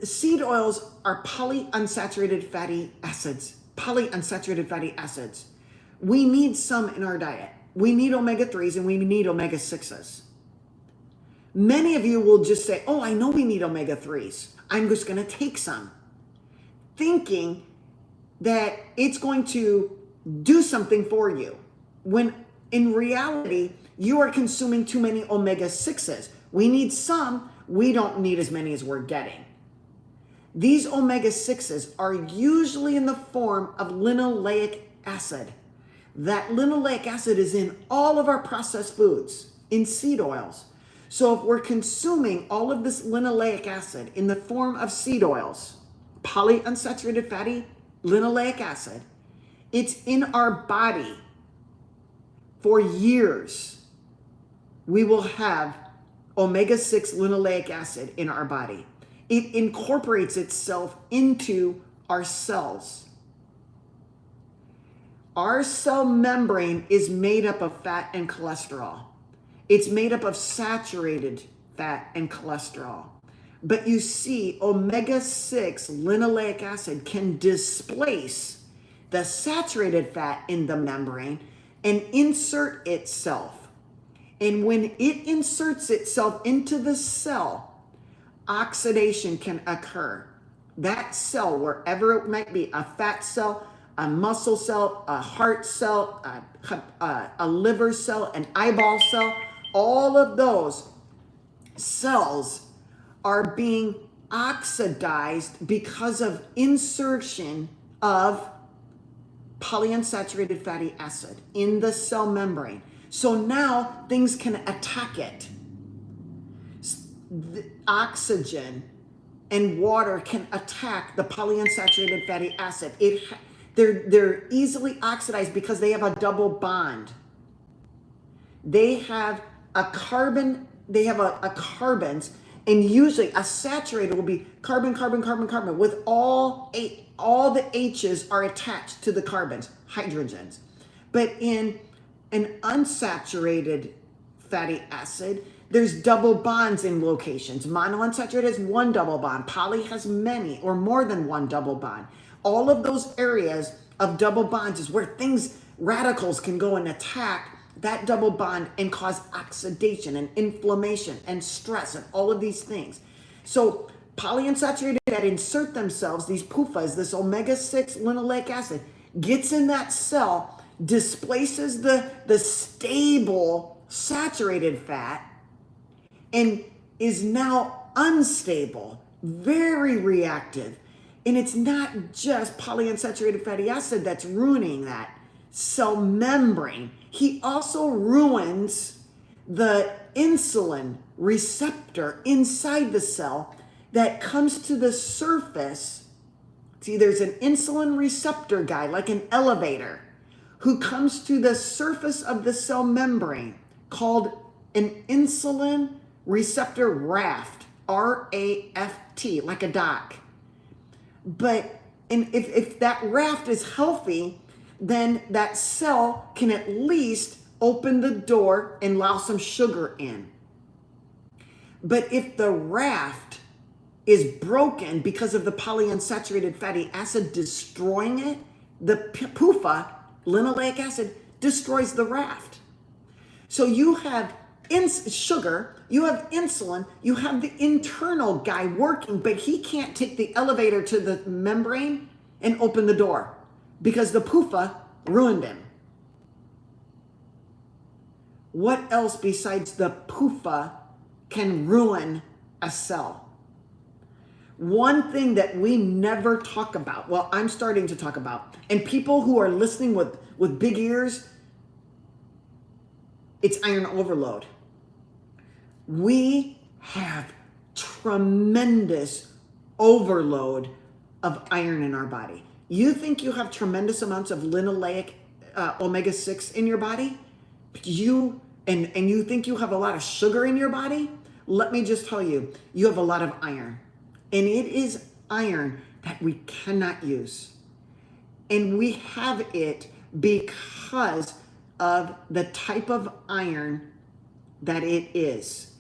S1: seed oils are polyunsaturated fatty acids. Polyunsaturated fatty acids. We need some in our diet. We need omega-3s and we need omega-6s. Many of you will just say, oh, I know we need omega-3s. I'm just going to take some. Thinking that it's going to do something for you. When in reality, you are consuming too many omega-6s. We need some. We don't need as many as we're getting. These omega-6s are usually in the form of linoleic acid. That linoleic acid is in all of our processed foods, in seed oils. So if we're consuming all of this linoleic acid in the form of seed oils, polyunsaturated fatty linoleic acid, it's in our body for years. We will have omega-6 linoleic acid in our body. It incorporates itself into our cells. Our cell membrane is made up of fat and cholesterol. It's made up of saturated fat and cholesterol. But you see, omega-6 linoleic acid can displace the saturated fat in the membrane and insert itself. And when it inserts itself into the cell, oxidation can occur. That cell, wherever it might be, a fat cell, a muscle cell, a heart cell, a liver cell, an eyeball cell, all of those cells are being oxidized because of insertion of polyunsaturated fatty acid in the cell membrane. So now things can attack it. The oxygen and water can attack the polyunsaturated fatty acid. They're easily oxidized because they have a double bond. They have a carbon, they have a carbons, and usually a saturated will be carbon, carbon, carbon, carbon, with all the H's are attached to the carbons, hydrogens. But in an unsaturated fatty acid, there's double bonds in locations. Monounsaturated has one double bond. Poly has many or more than one double bond. All of those areas of double bonds is where radicals can go and attack that double bond and cause oxidation and inflammation and stress and all of these things. So polyunsaturated that insert themselves, these Puffas, this omega-6 linoleic acid, gets in that cell, displaces the stable saturated fat, and is now unstable, very reactive. And it's not just polyunsaturated fatty acid that's ruining that cell membrane. He also ruins the insulin receptor inside the cell that comes to the surface. See, there's an insulin receptor guy, like an elevator, who comes to the surface of the cell membrane called an insulin receptor raft, R-A-F-T, like a dock. But if that raft is healthy, then that cell can at least open the door and allow some sugar in. But if the raft is broken because of the polyunsaturated fatty acid destroying it, the Puffa, linoleic acid, destroys the raft. So you have sugar, you have insulin, you have the internal guy working, but he can't take the elevator to the membrane and open the door because the Puffa ruined him. What else besides the Puffa can ruin a cell? One thing that we never talk about, well, I'm starting to talk about, and people who are listening with big ears, it's iron overload. We have tremendous overload of iron in our body. You think you have tremendous amounts of linoleic omega-6 in your body? And you think you have a lot of sugar in your body? Let me just tell you, you have a lot of iron. And it is iron that we cannot use. And we have it because of the type of iron that it is.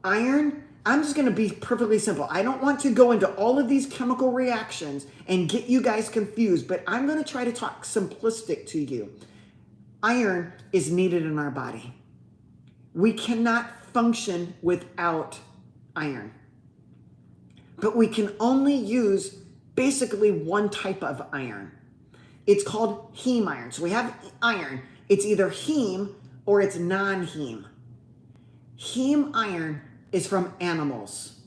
S1: Iron, I'm just going to be perfectly simple. I don't want to go into all of these chemical reactions and get you guys confused, but I'm going to try to talk simplistic to you. Iron is needed in our body. We cannot function without iron. But we can only use basically one type of iron. It's called heme iron. So we have iron. It's either heme or it's non-heme. Heme iron is from animals.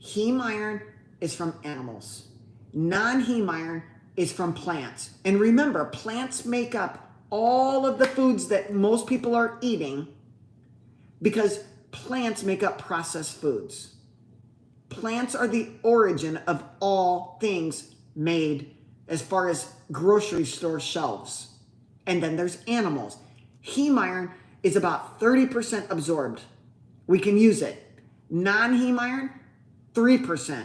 S1: Heme iron is from animals. Non-heme iron is from plants. And remember, plants make up all of the foods that most people are eating because plants make up processed foods. Plants are the origin of all things made as far as grocery store shelves. And then there's animals. Heme iron is about 30% absorbed. We can use it. Non-heme iron, 3%.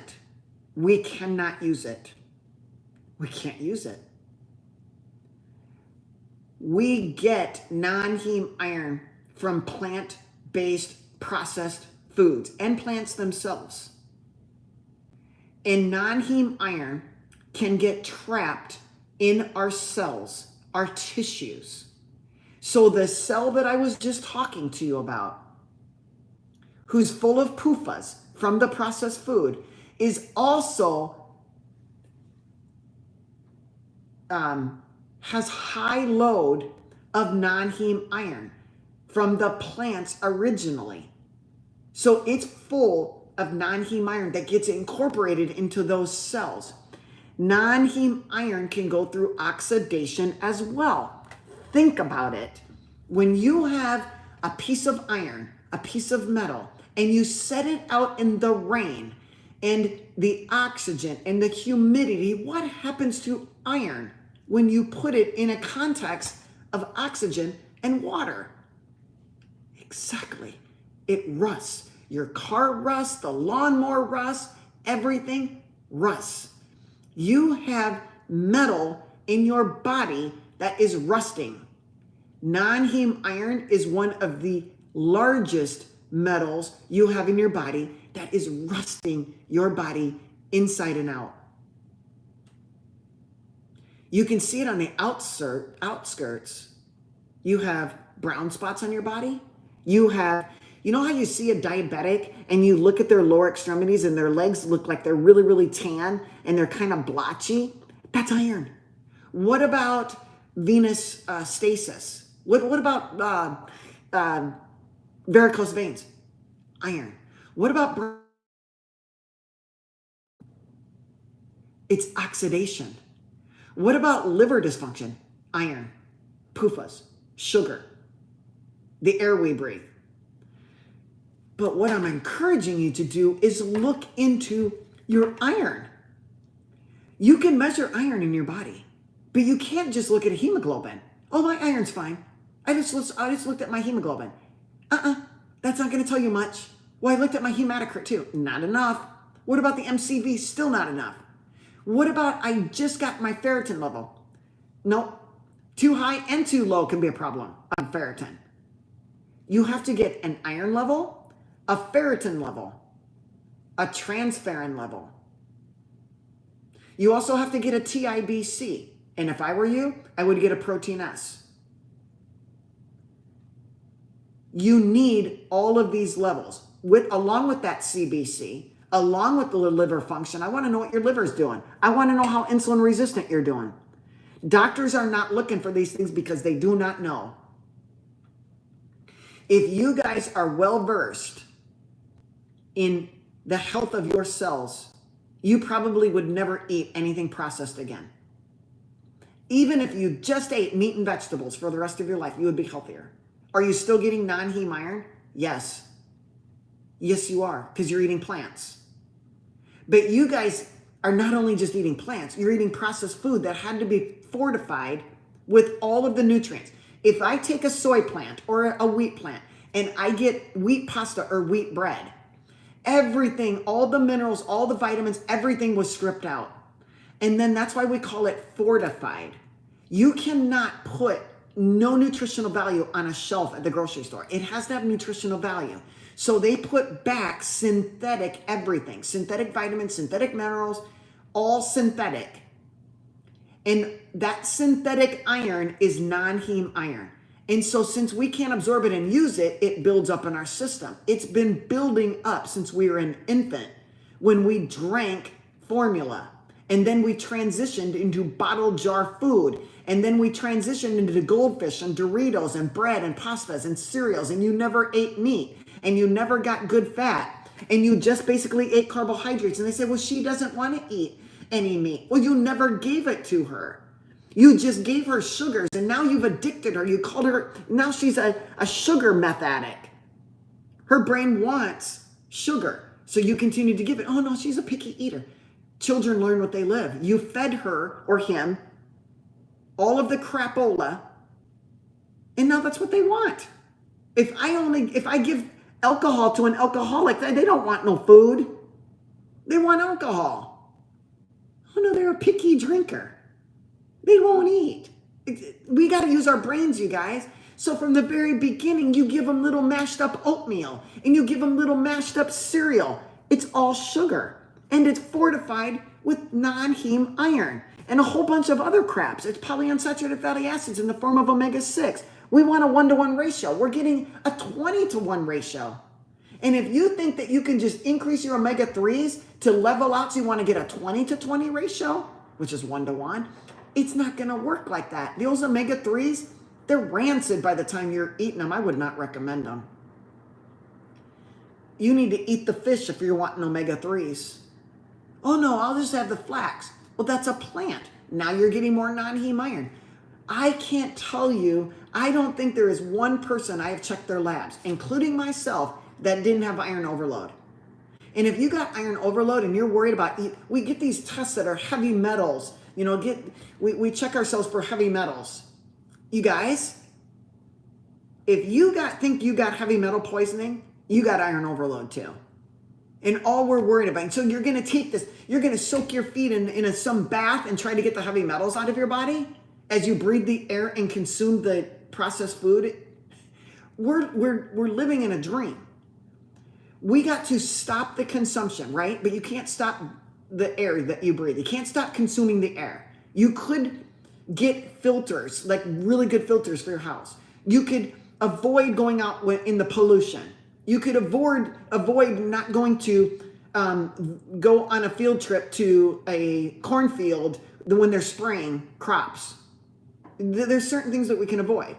S1: We cannot use it. We can't use it. We get non-heme iron from plant-based processed foods and plants themselves. And non-heme iron can get trapped in our cells, our tissues. So the cell that I was just talking to you about, who's full of Puffas from the processed food, is also has high load of non-heme iron from the plants originally. So it's full of non-heme iron that gets incorporated into those cells. Non-heme iron can go through oxidation as well. Think about it. When you have a piece of iron, a piece of metal, and you set it out in the rain and the oxygen and the humidity, what happens to iron when you put it in a context of oxygen and water? Exactly. It rusts. Your car rusts, the lawnmower rusts, everything rusts. You have metal in your body that is rusting. Non-heme iron is one of the largest metals you have in your body that is rusting your body inside and out. You can see it on the outskirts. You have brown spots on your body. You know how you see a diabetic and you look at their lower extremities and their legs look like they're really, really tan and they're kind of blotchy? That's iron. What about venous stasis? What about varicose veins? Iron. What about it's oxidation? What about liver dysfunction? Iron. Puffas. Sugar. The air we breathe. But what I'm encouraging you to do is look into your iron. You can measure iron in your body, but you can't just look at a hemoglobin. Oh, my iron's fine. I just looked at my hemoglobin. That's not going to tell you much. Well, I looked at my hematocrit too. Not enough. What about the MCV? Still not enough. What about I just got my ferritin level? Nope. Too high and too low can be a problem on ferritin. You have to get an iron level, a ferritin level, a transferrin level. You also have to get a TIBC. And if I were you, I would get a protein S. You need all of these levels along with that CBC, along with the liver function. I want to know what your liver's doing. I want to know how insulin resistant you're doing. Doctors are not looking for these things because they do not know. If you guys are well versed in the health of your cells, you probably would never eat anything processed again. Even if you just ate meat and vegetables for the rest of your life, you would be healthier. Are you still getting non-heme iron? Yes. Yes, you are, because you're eating plants. But you guys are not only just eating plants, you're eating processed food that had to be fortified with all of the nutrients. If I take a soy plant or a wheat plant and I get wheat pasta or wheat bread, everything, all the minerals, all the vitamins, everything was stripped out. And then that's why we call it fortified. You cannot put no nutritional value on a shelf at the grocery store. It has to have nutritional value. So they put back synthetic everything, synthetic vitamins, synthetic minerals, all synthetic. And that synthetic iron is non-heme iron. And so since we can't absorb it and use it, it builds up in our system. It's been building up since we were an infant when we drank formula. And then we transitioned into bottled jar food. And then we transitioned into goldfish and Doritos and bread and pastas and cereals. And you never ate meat. And you never got good fat. And you just basically ate carbohydrates. And they said, well, she doesn't want to eat any meat. Well, you never gave it to her. You just gave her sugars. And now you've addicted her. You called her, now she's a sugar meth addict. Her brain wants sugar. So you continue to give it. Oh, no, she's a picky eater. Children learn what they live. You fed her or him all of the crapola, and now that's what they want. If I give alcohol to an alcoholic, they don't want no food. They want alcohol. Oh no, they're a picky drinker. They won't eat. We got to use our brains, you guys. So from the very beginning, you give them little mashed up oatmeal and you give them little mashed up cereal. It's all sugar. And it's fortified with non-heme iron and a whole bunch of other craps. It's polyunsaturated fatty acids in the form of omega-6. We want a 1-to-1 ratio. We're getting a 20-to-1 ratio. And if you think that you can just increase your omega-3s to level out so you want to get a 20-to-20 ratio, which is 1-to-1, it's not going to work like that. Those omega-3s, they're rancid by the time you're eating them. I would not recommend them. You need to eat the fish if you're wanting omega-3s. Oh no, I'll just have the flax. Well, that's a plant. Now you're getting more non-heme iron. I can't tell you, I don't think there is one person I have checked their labs, including myself, that didn't have iron overload. And if you got iron overload and you're worried about, we get these tests that are heavy metals, we check ourselves for heavy metals. You guys, if you think you got heavy metal poisoning, you got iron overload too. And all we're worried about. And so you're going to take this, you're going to soak your feet in some bath and try to get the heavy metals out of your body as you breathe the air and consume the processed food. We're living in a dream. We got to stop the consumption, right? But you can't stop the air that you breathe. You can't stop consuming the air. You could get filters, like really good filters for your house. You could avoid going out in the pollution. You could avoid not going to go on a field trip to a cornfield when they're spraying crops. There's certain things that we can avoid.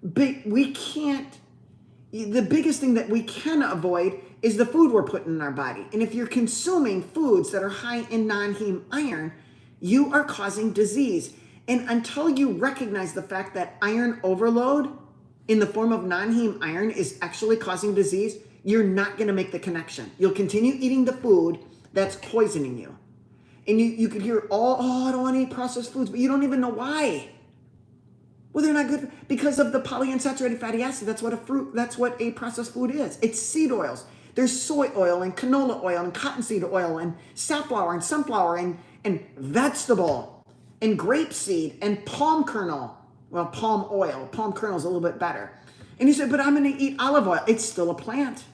S1: But we can't, the biggest thing that we can avoid is the food we're putting in our body. And if you're consuming foods that are high in non-heme iron, you are causing disease. And until you recognize the fact that iron overload in the form of non-heme iron is actually causing disease, you're not going to make the connection. You'll continue eating the food that's poisoning you. And you could hear, I don't want to eat processed foods, but you don't even know why. Well, they're not good because of the polyunsaturated fatty acid. That's what a processed food is. It's seed oils. There's soy oil and canola oil and cottonseed oil and safflower and sunflower and vegetable and grapeseed and palm kernel. Well, palm oil. Palm kernel is a little bit better. And you said, but I'm going to eat olive oil. It's still a plant.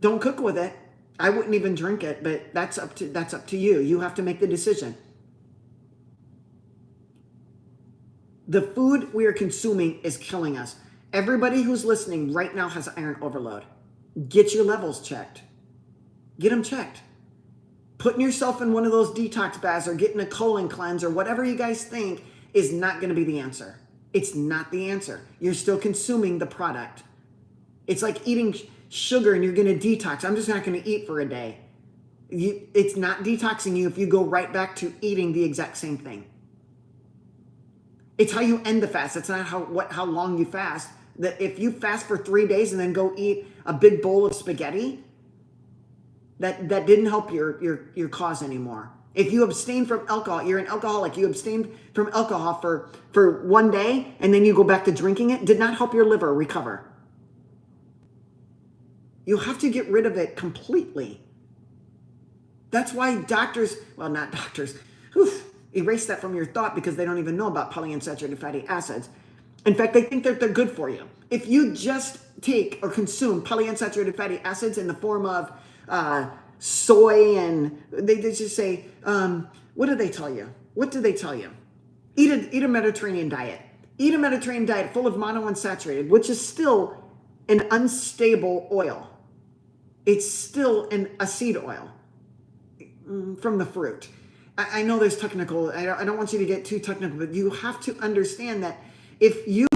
S1: Don't cook with it. I wouldn't even drink it, but that's up to you. You have to make the decision. The food we are consuming is killing us. Everybody who's listening right now has iron overload. Get your levels checked. Get them checked. Putting yourself in one of those detox baths or getting a colon cleanse or whatever you guys think is not going to be the answer. It's not the answer. You're still consuming the product. It's like eating sugar and you're going to detox. I'm just not going to eat for a day. It's not detoxing you if you go right back to eating the exact same thing. It's how you end the fast. It's not how long you fast. That if you fast for 3 days and then go eat a big bowl of spaghetti, that didn't help your cause anymore. If you abstain from alcohol, you're an alcoholic, you abstained from alcohol for 1 day and then you go back to drinking it, did not help your liver recover. You have to get rid of it completely. That's why doctors, well, not doctors, erase that from your thought because they don't even know about polyunsaturated fatty acids. In fact, they think that they're good for you. If you just take or consume polyunsaturated fatty acids in the form of soy and they just say, what do they tell you? What do they tell you? Eat a Mediterranean diet. Eat a Mediterranean diet full of monounsaturated, which is still an unstable oil. It's still a seed oil from the fruit. I know there's technical, I don't want you to get too technical, but you have to understand that if you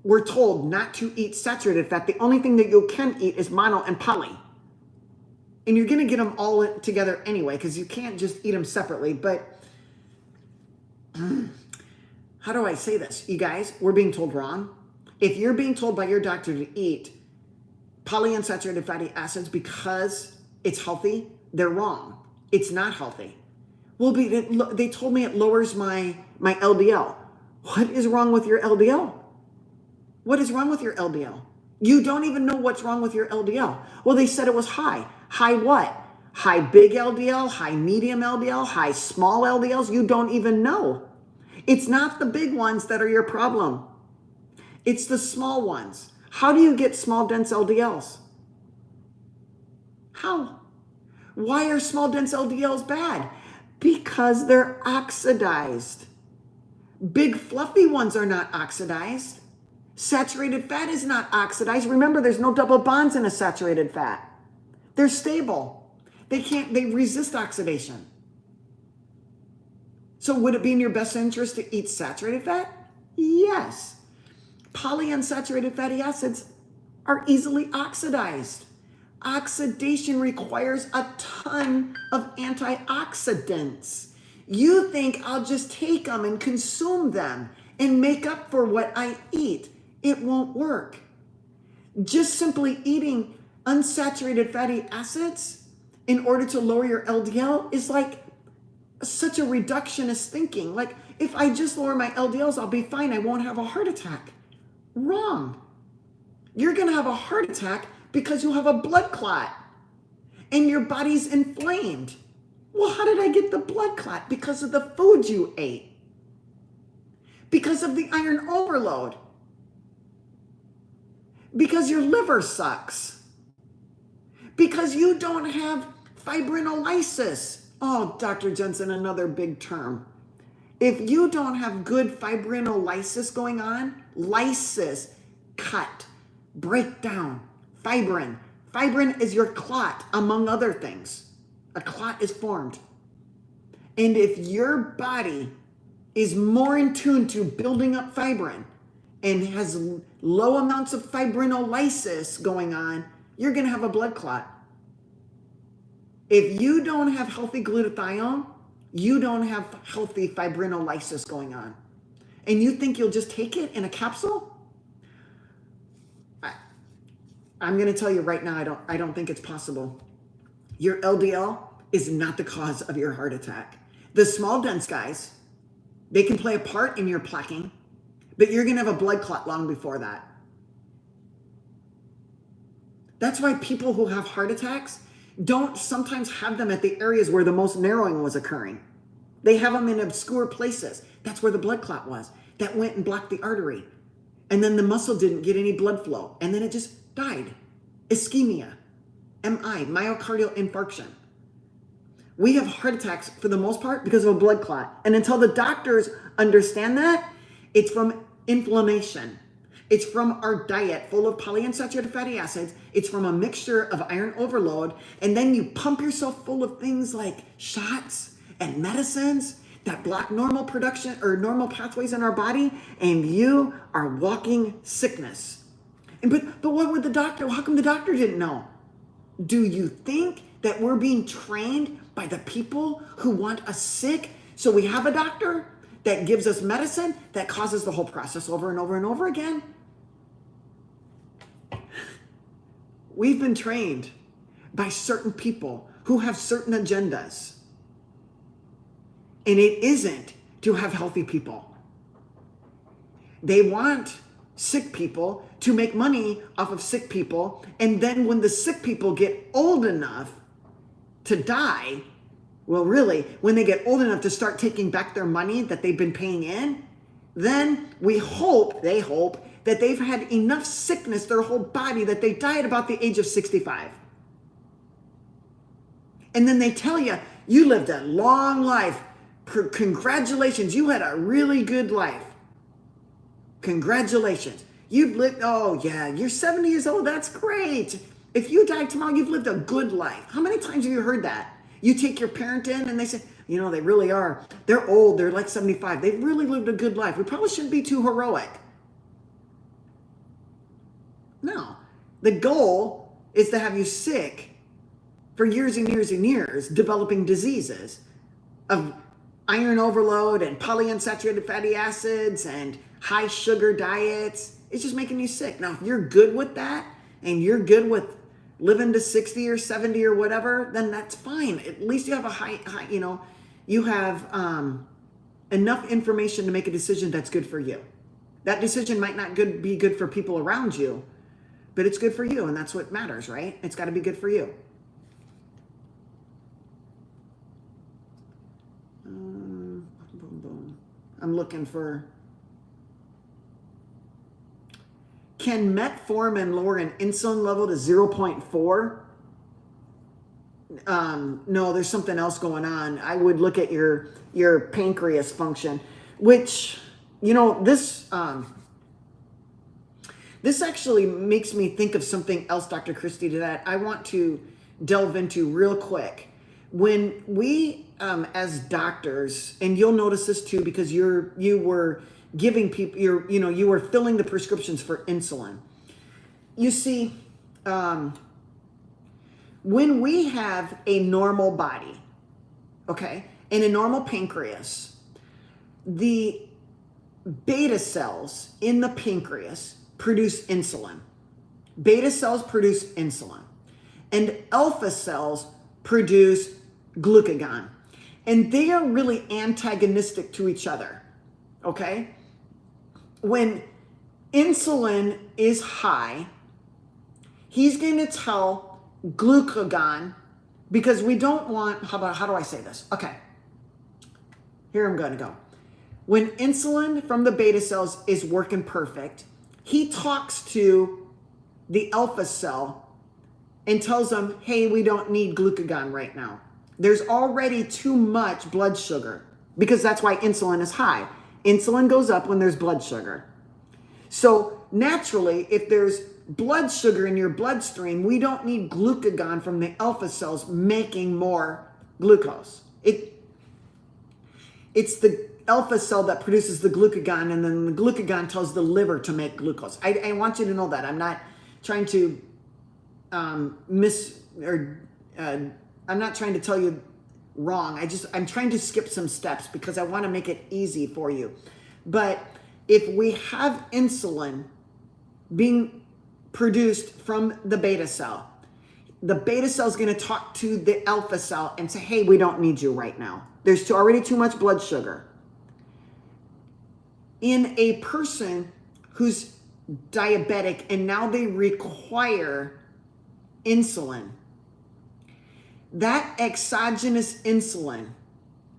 S1: were told not to eat saturated fat, the only thing that you can eat is mono and poly. And you're going to get them all together anyway, because you can't just eat them separately. But how do I say this? You guys, we're being told wrong. If you're being told by your doctor to eat polyunsaturated fatty acids because it's healthy, they're wrong. It's not healthy. Well, they told me it lowers my LDL. What is wrong with your LDL? What is wrong with your LDL? You don't even know what's wrong with your LDL. Well, they said it was high. High what? High big LDL, high medium LDL, high small LDLs? You don't even know. It's not the big ones that are your problem. It's the small ones. How do you get small, dense LDLs? How? Why are small, dense LDLs bad? Because they're oxidized. Big, fluffy ones are not oxidized. Saturated fat is not oxidized. Remember, there's no double bonds in a saturated fat. They're stable. They resist oxidation. So would it be in your best interest to eat saturated fat? Yes. Polyunsaturated fatty acids are easily oxidized. Oxidation requires a ton of antioxidants. You think I'll just take them and consume them and make up for what I eat. It won't work. Just simply eating unsaturated fatty acids in order to lower your LDL is like such a reductionist thinking. Like, if I just lower my LDLs, I'll be fine. I won't have a heart attack. Wrong. You're going to have a heart attack because you have a blood clot and your body's inflamed. Well, how did I get the blood clot? Because of the food you ate. Because of the iron overload. Because your liver sucks. Because you don't have fibrinolysis. Oh, Dr. Jensen, another big term. If you don't have good fibrinolysis going on, lysis, cut, break down, fibrin. Fibrin is your clot, among other things. A clot is formed. And if your body is more in tune to building up fibrin and has low amounts of fibrinolysis going on, you're going to have a blood clot. If you don't have healthy glutathione, you don't have healthy fibrinolysis going on. And you think you'll just take it in a capsule? I'm going to tell you right now, I don't think it's possible. Your LDL is not the cause of your heart attack. The small, dense guys, they can play a part in your plaquing, but you're going to have a blood clot long before that. That's why people who have heart attacks don't sometimes have them at the areas where the most narrowing was occurring. They have them in obscure places. That's where the blood clot was. That went and blocked the artery. And then the muscle didn't get any blood flow. And then it just died. Ischemia. MI, myocardial infarction. We have heart attacks for the most part because of a blood clot. And until the doctors understand that, it's from inflammation. It's from our diet full of polyunsaturated fatty acids. It's from a mixture of iron overload. And then you pump yourself full of things like shots and medicines that block normal production or normal pathways in our body. And you are walking sickness. And but what would the doctor, how come the doctor didn't know? Do you think that we're being trained by the people who want us sick? So we have a doctor that gives us medicine that causes the whole process over and over and over again. We've been trained by certain people who have certain agendas. And it isn't to have healthy people. They want sick people to make money off of sick people. And then when the sick people get old enough to die, well, really, when they get old enough to start taking back their money that they've been paying in, then they hope that they've had enough sickness, their whole body, that they die at about the age of 65. And then they tell you, you lived a long life. Congratulations, you had a really good life. Congratulations. You've lived, oh yeah, you're 70 years old, that's great. If you die tomorrow, you've lived a good life. How many times have you heard that? You take your parent in and they say, you know, they really are. They're old, they're like 75. They've really lived a good life. We probably shouldn't be too heroic. No, the goal is to have you sick for years and years and years, developing diseases of iron overload and polyunsaturated fatty acids and high sugar diets. It's just making you sick. Now, if you're good with that and you're good with living to 60 or 70 or whatever, then that's fine. At least you have a high you know, you have enough information to make a decision that's good for you. That decision might not be good for people around you, but it's good for you, and that's what matters, right? It's got to be good for you. I'm looking for... Can metformin lower an insulin level to 0.4? No, there's something else going on. I would look at your pancreas function, which, you know, this actually makes me think of something else, Dr. Christie, that I want to delve into real quick. When we, as doctors, and you'll notice this too, because you were giving people, you were filling the prescriptions for insulin. You see, when we have a normal body, okay, and a normal pancreas, the beta cells in the pancreas produce insulin. Beta cells produce insulin. And alpha cells produce glucagon. And they are really antagonistic to each other, okay? When insulin is high, he's going to tell glucagon, because we don't want, how do I say this? Okay, here I'm going to go. When insulin from the beta cells is working perfect, he talks to the alpha cell and tells them, hey, we don't need glucagon right now. There's already too much blood sugar, because that's why insulin is high. Insulin goes up when there's blood sugar. So naturally, if there's blood sugar in your bloodstream, we don't need glucagon from the alpha cells making more glucose. It's the alpha cell that produces the glucagon, and then the glucagon tells the liver to make glucose. I want you to know that. I'm not trying to I'm not trying to tell you wrong. I'm trying to skip some steps because I want to make it easy for you. But if we have insulin being produced from the beta cell is going to talk to the alpha cell and say, hey, we don't need you right now. There's already too much blood sugar. In a person who's diabetic and now they require insulin, that exogenous insulin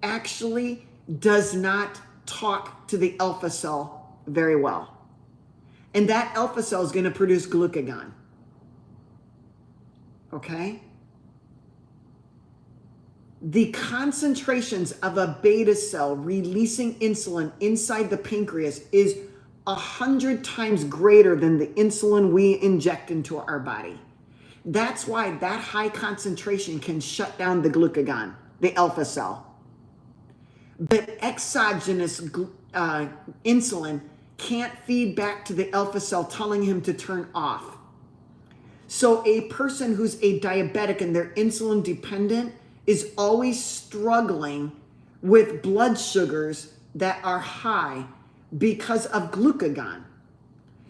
S1: actually does not talk to the alpha cell very well. And that alpha cell is going to produce glucagon. Okay? The concentrations of a beta cell releasing insulin inside the pancreas is 100 times greater than the insulin we inject into our body. That's why that high concentration can shut down the glucagon, the alpha cell. But exogenous insulin can't feed back to the alpha cell telling him to turn off. So a person who's a diabetic and they're insulin dependent is always struggling with blood sugars that are high because of glucagon.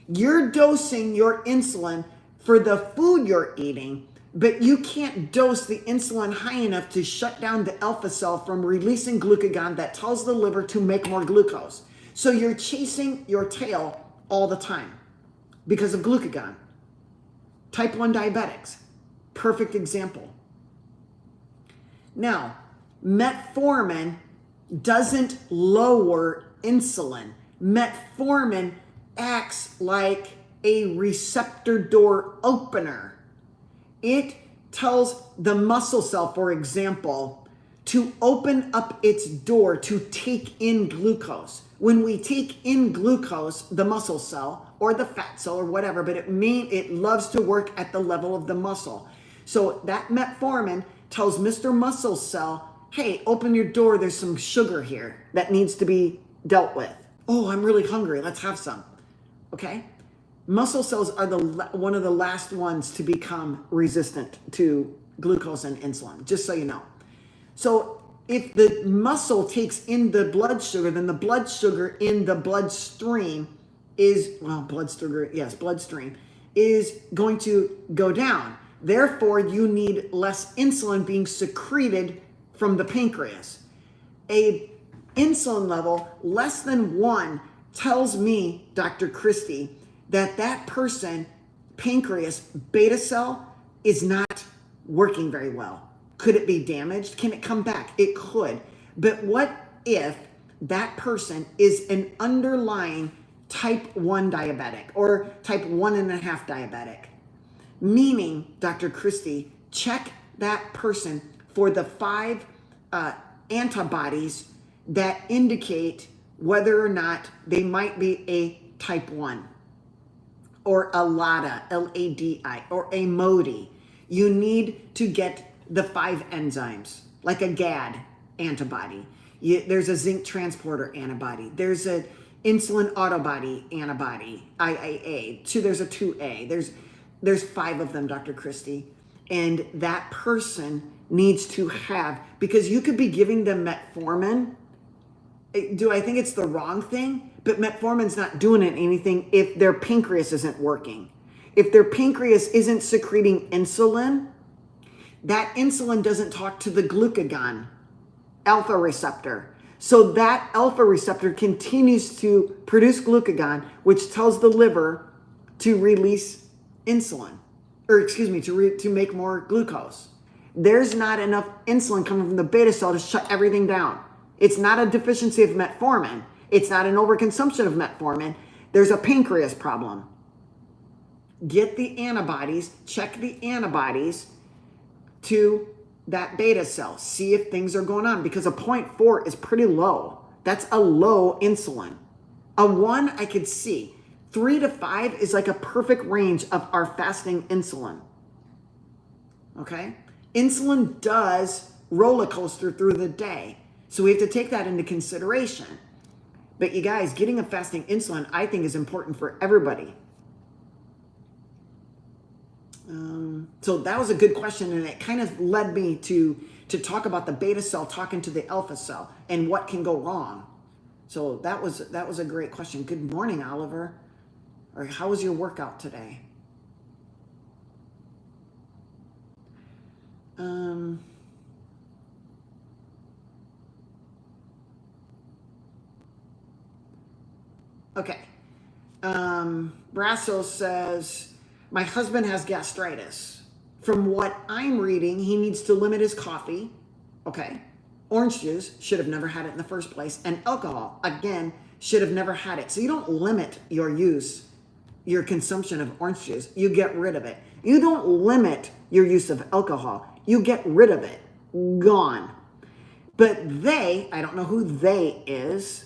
S1: You're dosing your insulin for the food you're eating, but you can't dose the insulin high enough to shut down the alpha cell from releasing glucagon that tells the liver to make more glucose. So you're chasing your tail all the time because of glucagon. Type 1 diabetics, perfect example. Now, metformin doesn't lower insulin. Metformin acts like a receptor door opener. It tells the muscle cell, for example, to open up its door to take in glucose. When we take in glucose, the muscle cell or the fat cell or whatever, but it loves to work at the level of the muscle. So that metformin tells Mr. Muscle Cell, hey, open your door, there's some sugar here that needs to be dealt with. Oh, I'm really hungry, let's have some. Okay? Muscle cells are one of the last ones to become resistant to glucose and insulin, just so you know. So if the muscle takes in the blood sugar, then the blood sugar in the bloodstream bloodstream is going to go down. Therefore, you need less insulin being secreted from the pancreas. A insulin level less than 1 tells me, Dr. Christie, that person, pancreas, beta cell, is not working very well. Could it be damaged? Can it come back? It could. But what if that person is an underlying type 1 diabetic or type 1.5 diabetic? Meaning, Dr. Christie, check that person for the 5 antibodies that indicate whether or not they might be a type 1 or a LADA, L-A-D-I, or a MODI. You need to get the 5 enzymes, like a GAD antibody. There's a zinc transporter antibody. There's an insulin autobody antibody, IAA. There's a 2A. There's 5 of them, Dr. Christie. And that person needs to have, because you could be giving them metformin. Do I think it's the wrong thing? But metformin's not doing anything if their pancreas isn't working. If their pancreas isn't secreting insulin, that insulin doesn't talk to the glucagon alpha receptor. So that alpha receptor continues to produce glucagon, which tells the liver to release insulin, to make more glucose. There's not enough insulin coming from the beta cell to shut everything down. It's not a deficiency of metformin. It's not an overconsumption of metformin. There's a pancreas problem. Get the antibodies, check the antibodies to that beta cell. See if things are going on, because a 0.4 is pretty low. That's a low insulin. A 1 I could see. 3 to 5 is like a perfect range of our fasting insulin. Okay? Insulin does roller coaster through the day. So we have to take that into consideration. But you guys, getting a fasting insulin, I think, is important for everybody. So that was a good question, and it kind of led me to talk about the beta cell talking to the alpha cell and what can go wrong. So that was a great question. Good morning, Oliver. Or how was your workout today? Okay. Brasso says, my husband has gastritis. From what I'm reading, he needs to limit his coffee. Okay. Orange juice, should have never had it in the first place. And alcohol, again, should have never had it. So you don't limit your consumption of orange juice. You get rid of it. You don't limit your use of alcohol. You get rid of it. Gone. But they, I don't know who they is,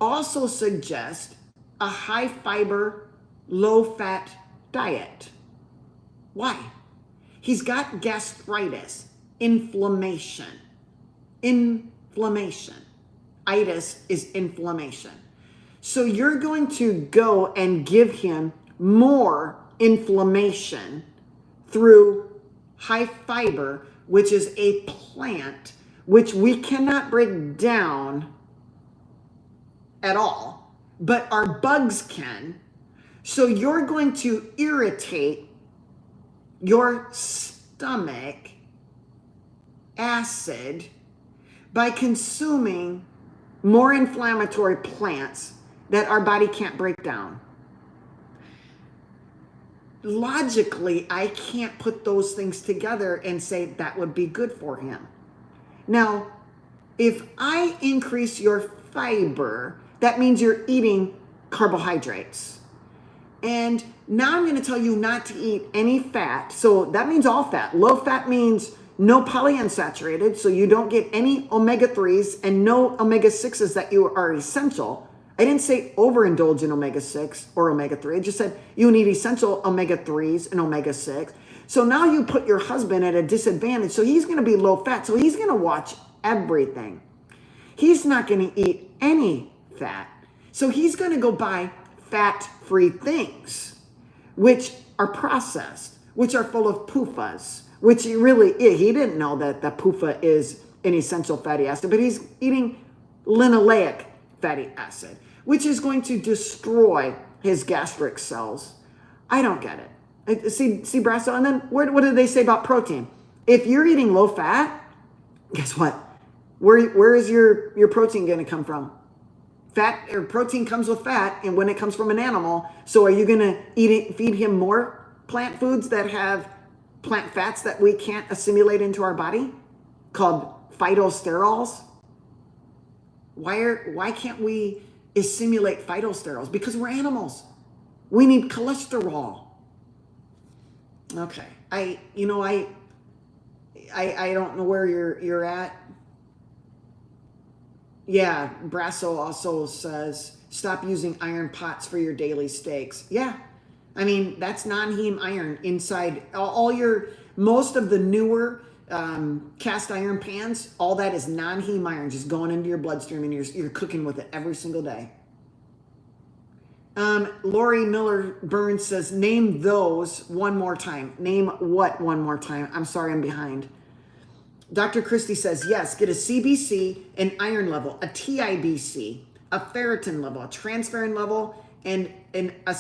S1: also suggest a high fiber, low fat diet. Why? He's got gastritis, inflammation. Inflammation. Itis is inflammation. So you're going to go and give him more inflammation through high fiber, which is a plant which we cannot break down at all, but our bugs can. So you're going to irritate your stomach acid by consuming more inflammatory plants that our body can't break down. Logically, I can't put those things together and say that would be good for him. Now, if I increase your fiber, that means you're eating carbohydrates. And now I'm going to tell you not to eat any fat. So that means all fat. Low fat means no polyunsaturated, so you don't get any omega-3s and no omega-6s that you are essential. I didn't say overindulge in omega-6 or omega-3. I just said you need essential omega-3s and omega-6. So now you put your husband at a disadvantage. So he's going to be low fat. So he's going to watch everything. He's not going to eat any fat. So he's going to go buy fat-free things, which are processed, which are full of Puffas, which he really is. He didn't know that the Puffa is an essential fatty acid, but he's eating linoleic fatty acid, which is going to destroy his gastric cells. I don't get it. See, Brasso? And then what do they say about protein? If you're eating low fat, guess what? Where is your protein going to come from? Fat or protein comes with fat, and when it comes from an animal, so are you going to feed him more plant foods that have plant fats that we can't assimilate into our body, called phytosterols? Why can't we assimilate phytosterols? Because we're animals. We need cholesterol. Okay, I don't know where you're at. Yeah, Brasso also says, stop using iron pots for your daily steaks. Yeah, I mean, that's non-heme iron inside most of the newer cast iron pans. All that is non-heme iron just going into your bloodstream, and you're cooking with it every single day. Lori Miller Burns says, name those one more time. Name what one more time? I'm sorry, I'm behind. Dr. Christie says, yes, get a CBC, an iron level, a TIBC, a ferritin level, a transferrin level, and a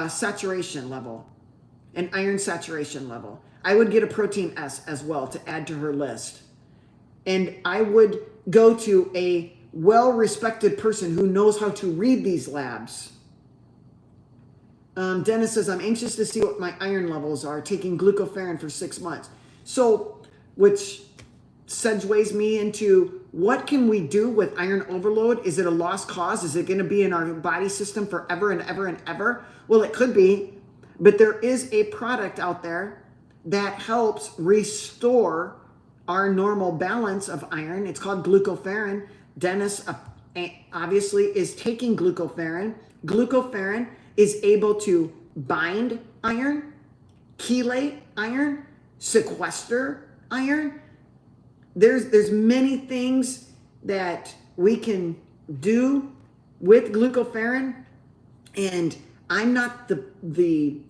S1: saturation level, an iron saturation level. I would get a protein S as well to add to her list. And I would go to a well-respected person who knows how to read these labs. Dennis says, I'm anxious to see what my iron levels are, taking glucoperin for 6 months. So, which segues me into what can we do with iron overload? Is it a lost cause? Is it going to be in our body system forever and ever and ever? Well, it could be, but there is a product out there that helps restore our normal balance of iron. It's called Glucoperin. Dennis obviously is taking Glucoperin. Glucoperin is able to bind iron, chelate iron, sequester iron. There's many things that we can do with Glucoperin, and I'm not the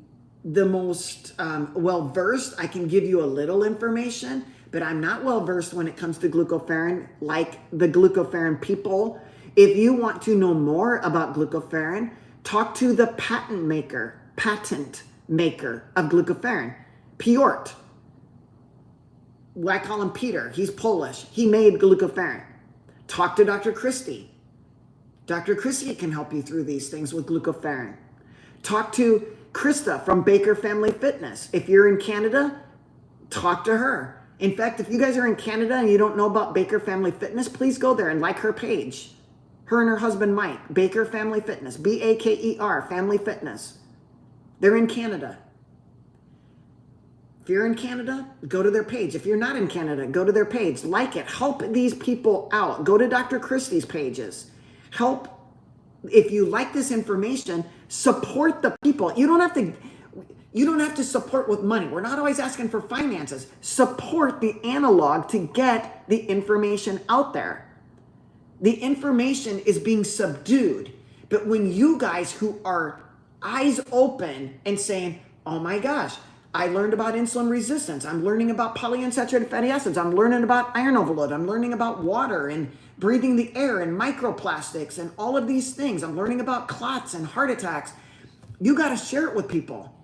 S1: most well-versed. I can give you a little information, but I'm not well-versed when it comes to Glucoperin like the Glucoperin people. If you want to know more about Glucoperin, talk to the patent maker of Glucoperin, Piotr. I call him Peter. He's Polish. He made Glucoperin. Talk to Dr. Christie. Dr. Christie can help you through these things with Glucoperin. Talk to Krista from Baker Family Fitness. If you're in Canada, talk to her. In fact, if you guys are in Canada and you don't know about Baker Family Fitness, please go there and like her page. Her and her husband, Mike, Baker Family Fitness, Baker Family Fitness. They're in Canada. If you're in Canada, go to their page. If you're not in Canada, go to their page. Like it. Help these people out. Go to Dr. Christie's pages. Help if you like this information, support the people. You don't have to support with money. We're not always asking for finances. Support the analog to get the information out there. The information is being subdued. But when you guys who are eyes open and saying, oh my gosh, I learned about insulin resistance. I'm learning about polyunsaturated fatty acids. I'm learning about iron overload. I'm learning about water and breathing the air and microplastics and all of these things. I'm learning about clots and heart attacks. You got to share it with people.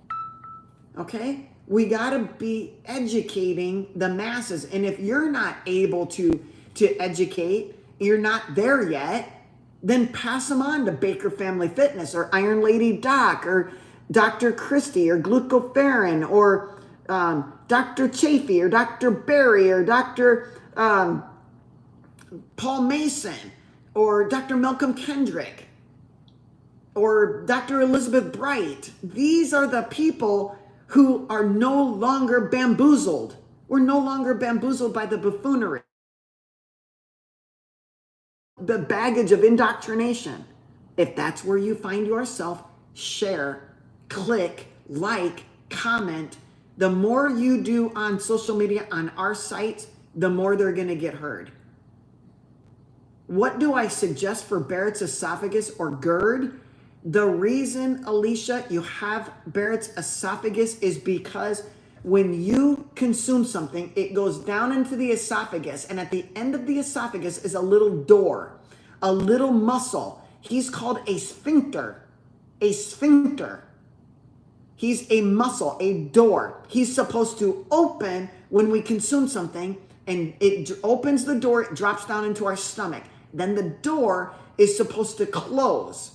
S1: Okay? We got to be educating the masses. And if you're not able to educate, you're not there yet, then pass them on to Baker Family Fitness or Iron Lady Doc or Dr. Christie or Glucoperin or Dr. Chafee or Dr. Barry or Dr. Paul Mason or Dr. Malcolm Kendrick or Dr. Elizabeth Bright. These are the people who are no longer bamboozled. We're no longer bamboozled by the buffoonery, the baggage of indoctrination. If that's where you find yourself, share, click, like, comment. The more you do on social media, on our sites, the more they're going to get heard. What do I suggest for Barrett's esophagus or GERD? The reason, Alicia, you have Barrett's esophagus is because when you consume something, it goes down into the esophagus, and at the end of the esophagus is a little door, a little muscle. He's called a sphincter. A sphincter. He's a muscle, a door. He's supposed to open when we consume something, and it opens the door, it drops down into our stomach. Then the door is supposed to close.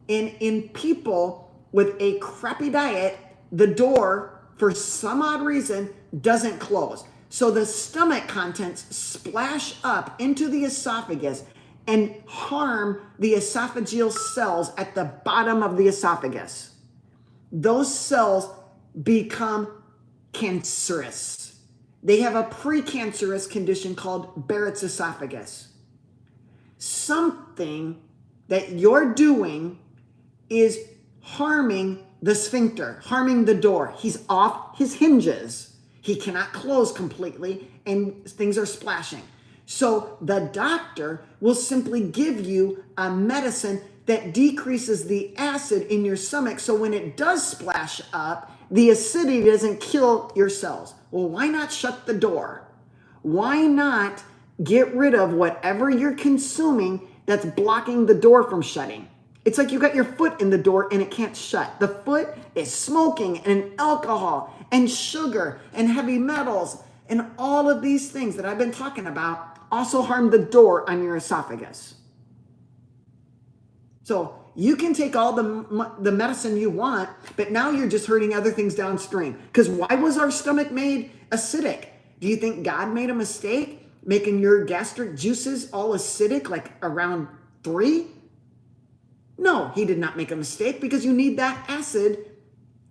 S1: And in people with a crappy diet, the door, for some odd reason, doesn't close. So the stomach contents splash up into the esophagus and harm the esophageal cells at the bottom of the esophagus. Those cells become cancerous. They have a precancerous condition called Barrett's esophagus. Something that you're doing is harming the sphincter, harming the door. He's off his hinges. He cannot close completely, and things are splashing. So the doctor will simply give you a medicine that decreases the acid in your stomach, so when it does splash up, the acidity doesn't kill your cells. Well, why not shut the door? Why not get rid of whatever you're consuming that's blocking the door from shutting? It's like you got your foot in the door and it can't shut. The foot is smoking and alcohol and sugar and heavy metals and all of these things that I've been talking about also harm the door on your esophagus. So you can take all the medicine you want, but now you're just hurting other things downstream. Because why was our stomach made acidic? Do you think God made a mistake making your gastric juices all acidic, like around 3? No, he did not make a mistake, because you need that acid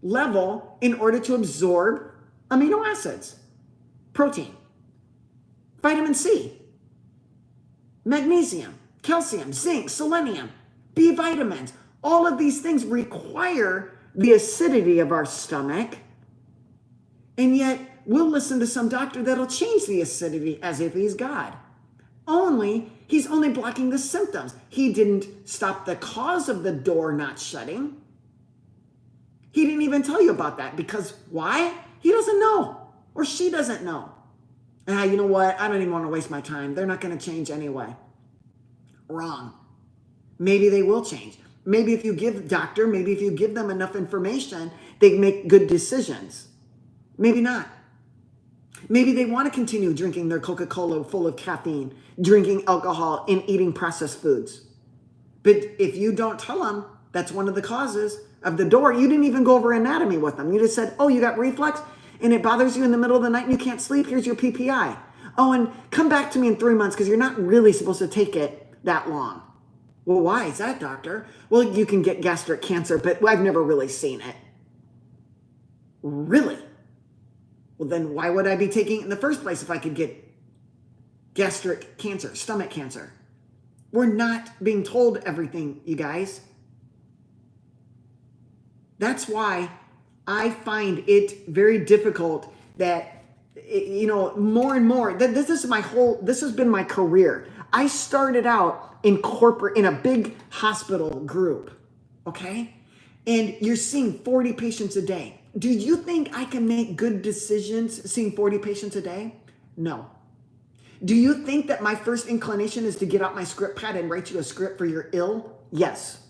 S1: level in order to absorb amino acids, protein, vitamin C, magnesium, calcium, zinc, selenium, B vitamins. All of these things require the acidity of our stomach, and yet we'll listen to some doctor that'll change the acidity as if he's God. He's only blocking the symptoms. He didn't stop the cause of the door not shutting. He didn't even tell you about that, because why? He doesn't know, or she doesn't know. You know what? I don't even want to waste my time. They're not going to change anyway. Wrong. Maybe they will change. Maybe if you give them enough information, they make good decisions. Maybe not. Maybe they want to continue drinking their Coca-Cola full of caffeine, drinking alcohol, and eating processed foods. But if you don't tell them that's one of the causes of the door, you didn't even go over anatomy with them. You just said, oh, you got reflux and it bothers you in the middle of the night and you can't sleep. Here's your PPI. Oh, and come back to me in 3 months, because you're not really supposed to take it that long. Well, why is that, doctor? Well, you can get gastric cancer, but I've never really seen it. Really? Well, then why would I be taking it in the first place if I could get gastric cancer, stomach cancer? We're not being told everything, you guys. That's why I find it very difficult that, more and more, this has been my career. I started out in a big hospital group, okay? And you're seeing 40 patients a day. Do you think I can make good decisions seeing 40 patients a day? No. Do you think that my first inclination is to get out my script pad and write you a script for your ill? Yes.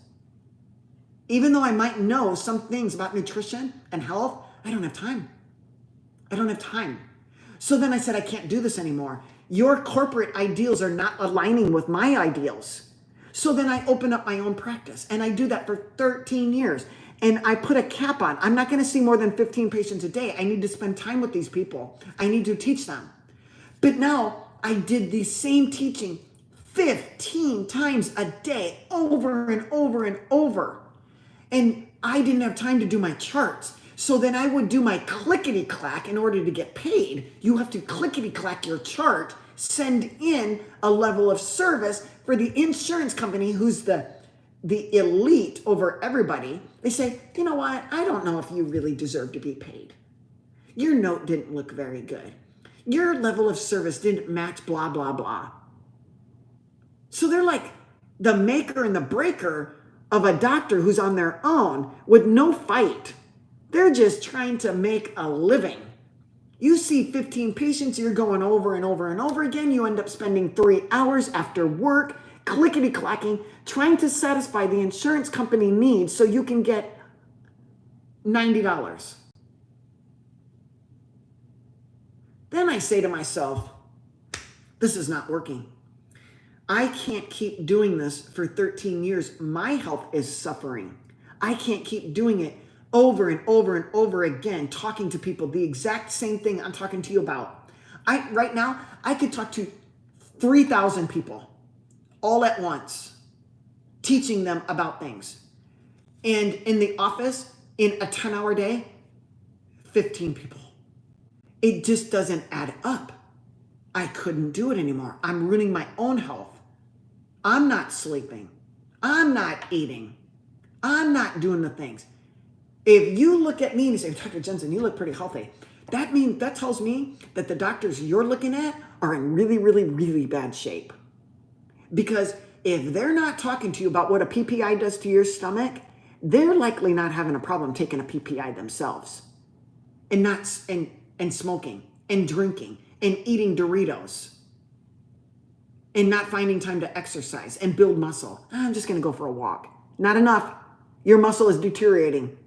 S1: Even though I might know some things about nutrition and health, I don't have time. I don't have time. So then I said, I can't do this anymore. Your corporate ideals are not aligning with my ideals. So then I open up my own practice, and I do that for 13 years. And I put a cap on. I'm not going to see more than 15 patients a day. I need to spend time with these people. I need to teach them. But now I did the same teaching 15 times a day, over and over and over. And I didn't have time to do my charts. So then I would do my clickety-clack in order to get paid. You have to clickety-clack your chart, send in a level of service for the insurance company who's the elite over everybody. They say, you know what? I don't know if you really deserve to be paid. Your note didn't look very good. Your level of service didn't match blah, blah, blah. So they're like the maker and the breaker of a doctor who's on their own with no fight. They're just trying to make a living. You see 15 patients, you're going over and over and over again. You end up spending 3 hours after work, clickety-clacking, trying to satisfy the insurance company needs so you can get $90. Then I say to myself, this is not working. I can't keep doing this for 13 years. My health is suffering. I can't keep doing it over and over and over again, talking to people the exact same thing I'm talking to you about. Right now, I could talk to 3,000 people all at once, teaching them about things. And in the office, in a 10-hour day, 15 people. It just doesn't add up. I couldn't do it anymore. I'm ruining my own health. I'm not sleeping. I'm not eating. I'm not doing the things. If you look at me and you say, Dr. Jensen, you look pretty healthy, that tells me that the doctors you're looking at are in really, really, really bad shape. Because if they're not talking to you about what a PPI does to your stomach, they're likely not having a problem taking a PPI themselves. And smoking and drinking and eating Doritos and not finding time to exercise and build muscle. I'm just going to go for a walk. Not enough. Your muscle is deteriorating.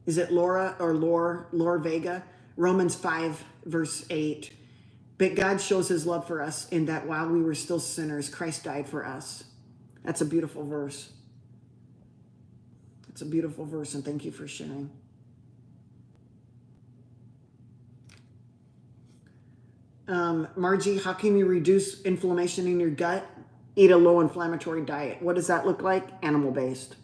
S1: Is it Laura or Lore Vega? Romans 5, verse 8. But God shows his love for us in that while we were still sinners, Christ died for us. That's a beautiful verse. It's a beautiful verse, and thank you for sharing. Margie, how can you reduce inflammation in your gut? Eat a low inflammatory diet. What does that look like? Animal-based.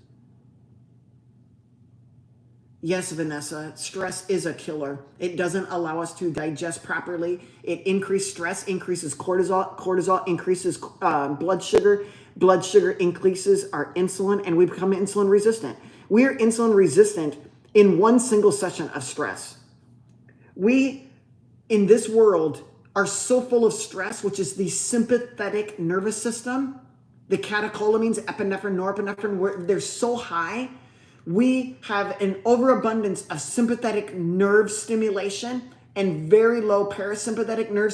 S1: Yes, Vanessa, stress is a killer. It doesn't allow us to digest properly. It increases stress, increases cortisol. Cortisol increases blood sugar. Blood sugar increases our insulin, and we become insulin resistant. We are insulin resistant in one single session of stress. We, in this world, are so full of stress, which is the sympathetic nervous system, the catecholamines, epinephrine, norepinephrine, they're so high. We have an overabundance of sympathetic nerve stimulation and very low parasympathetic nerve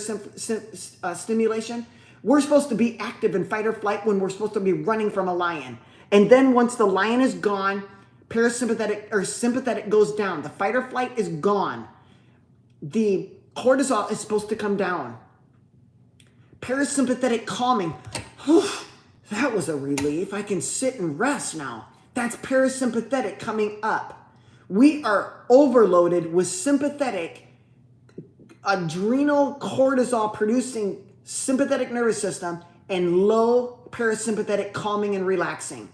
S1: stimulation. We're supposed to be active in fight or flight when we're supposed to be running from a lion. And then once the lion is gone, parasympathetic or sympathetic goes down. The fight or flight is gone. The cortisol is supposed to come down. Parasympathetic calming. That was a relief. I can sit and rest now. That's parasympathetic coming up. We are overloaded with sympathetic, adrenal cortisol producing sympathetic nervous system and low parasympathetic calming and relaxing.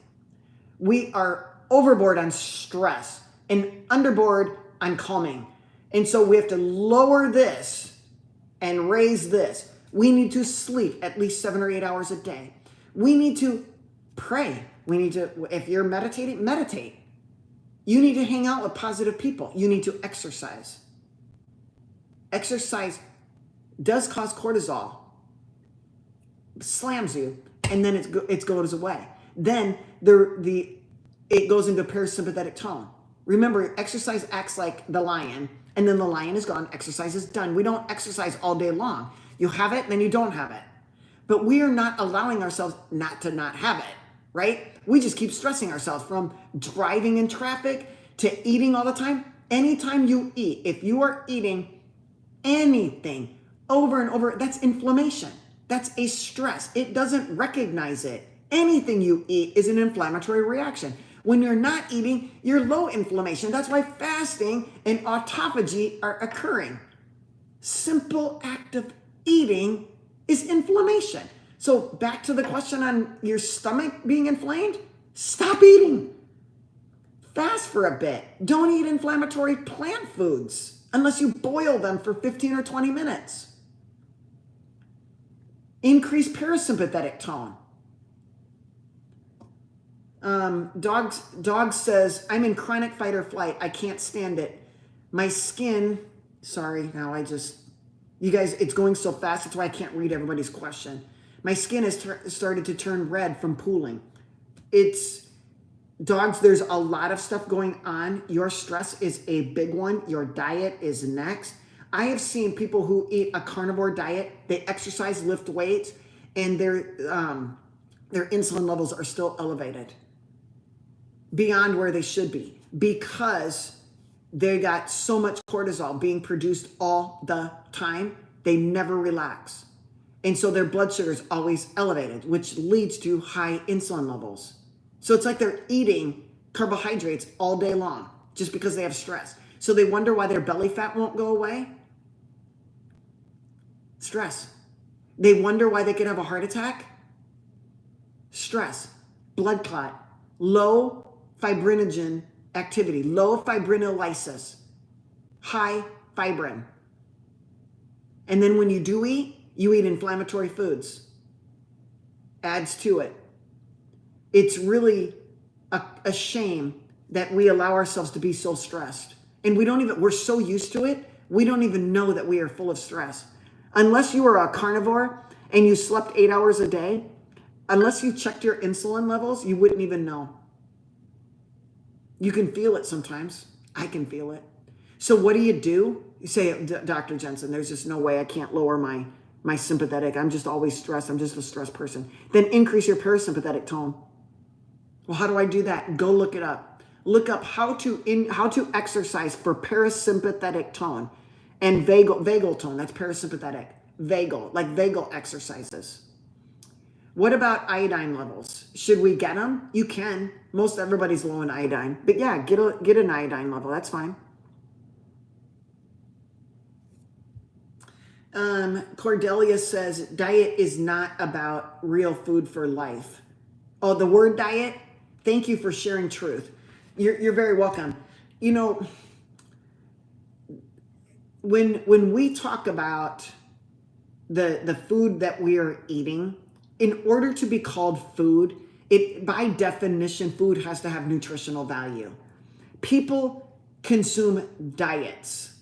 S1: We are overboard on stress and underboard on calming. And so we have to lower this and raise this. We need to sleep at least 7 or 8 hours a day. We need to pray. We need to, if you're meditating, meditate. You need to hang out with positive people. You need to exercise. Exercise does cause cortisol, slams you, and then it goes away. Then it goes into parasympathetic tone. Remember, exercise acts like the lion, and then the lion is gone, exercise is done. We don't exercise all day long. You have it, then you don't have it. But we are not allowing ourselves not to not have it, right? We just keep stressing ourselves from driving in traffic to eating all the time. Anytime you eat, if you are eating anything over and over, that's inflammation. That's a stress. It doesn't recognize it. Anything you eat is an inflammatory reaction. When you're not eating, you're low inflammation. That's why fasting and autophagy are occurring. Simple act of eating is inflammation. So back to the question on your stomach being inflamed, stop eating. Fast for a bit. Don't eat inflammatory plant foods unless you boil them for 15 or 20 minutes. Increase parasympathetic tone. Dog says, I'm in chronic fight or flight. I can't stand it. My skin, sorry, now you guys, it's going so fast. That's why I can't read everybody's question. My skin has started to turn red from pooling. Dogs, there's a lot of stuff going on. Your stress is a big one. Your diet is next. I have seen people who eat a carnivore diet, they exercise, lift weights, and their insulin levels are still elevated beyond where they should be because they got so much cortisol being produced all the time, they never relax. And so their blood sugar is always elevated, which leads to high insulin levels. So it's like they're eating carbohydrates all day long just because they have stress. So they wonder why their belly fat won't go away. Stress. They wonder why they could have a heart attack. Stress. Blood clot. Low fibrinogen activity. Low fibrinolysis. High fibrin. And then when you do eat, you eat inflammatory foods. Adds to it. It's really a shame that we allow ourselves to be so stressed. And we're so used to it, we don't even know that we are full of stress. Unless you were a carnivore and you slept 8 hours a day, unless you checked your insulin levels, you wouldn't even know. You can feel it sometimes. I can feel it. So what do? You say, Dr. Jensen, there's just no way I can't lower my sympathetic. I'm just always stressed. I'm just a stressed person. Then increase your parasympathetic tone. Well, how do I do that? Go look it up. Look up how to exercise for parasympathetic tone and vagal tone. That's parasympathetic. Vagal, like vagal exercises. What about iodine levels? Should we get them? You can. Most everybody's low in iodine. But yeah, get an iodine level. That's fine. Cordelia says, diet is not about real food for life. Oh, the word diet? Thank you for sharing truth. You're very welcome. You know, when we talk about the food that we are eating, in order to be called food, by definition, food has to have nutritional value. People consume diets.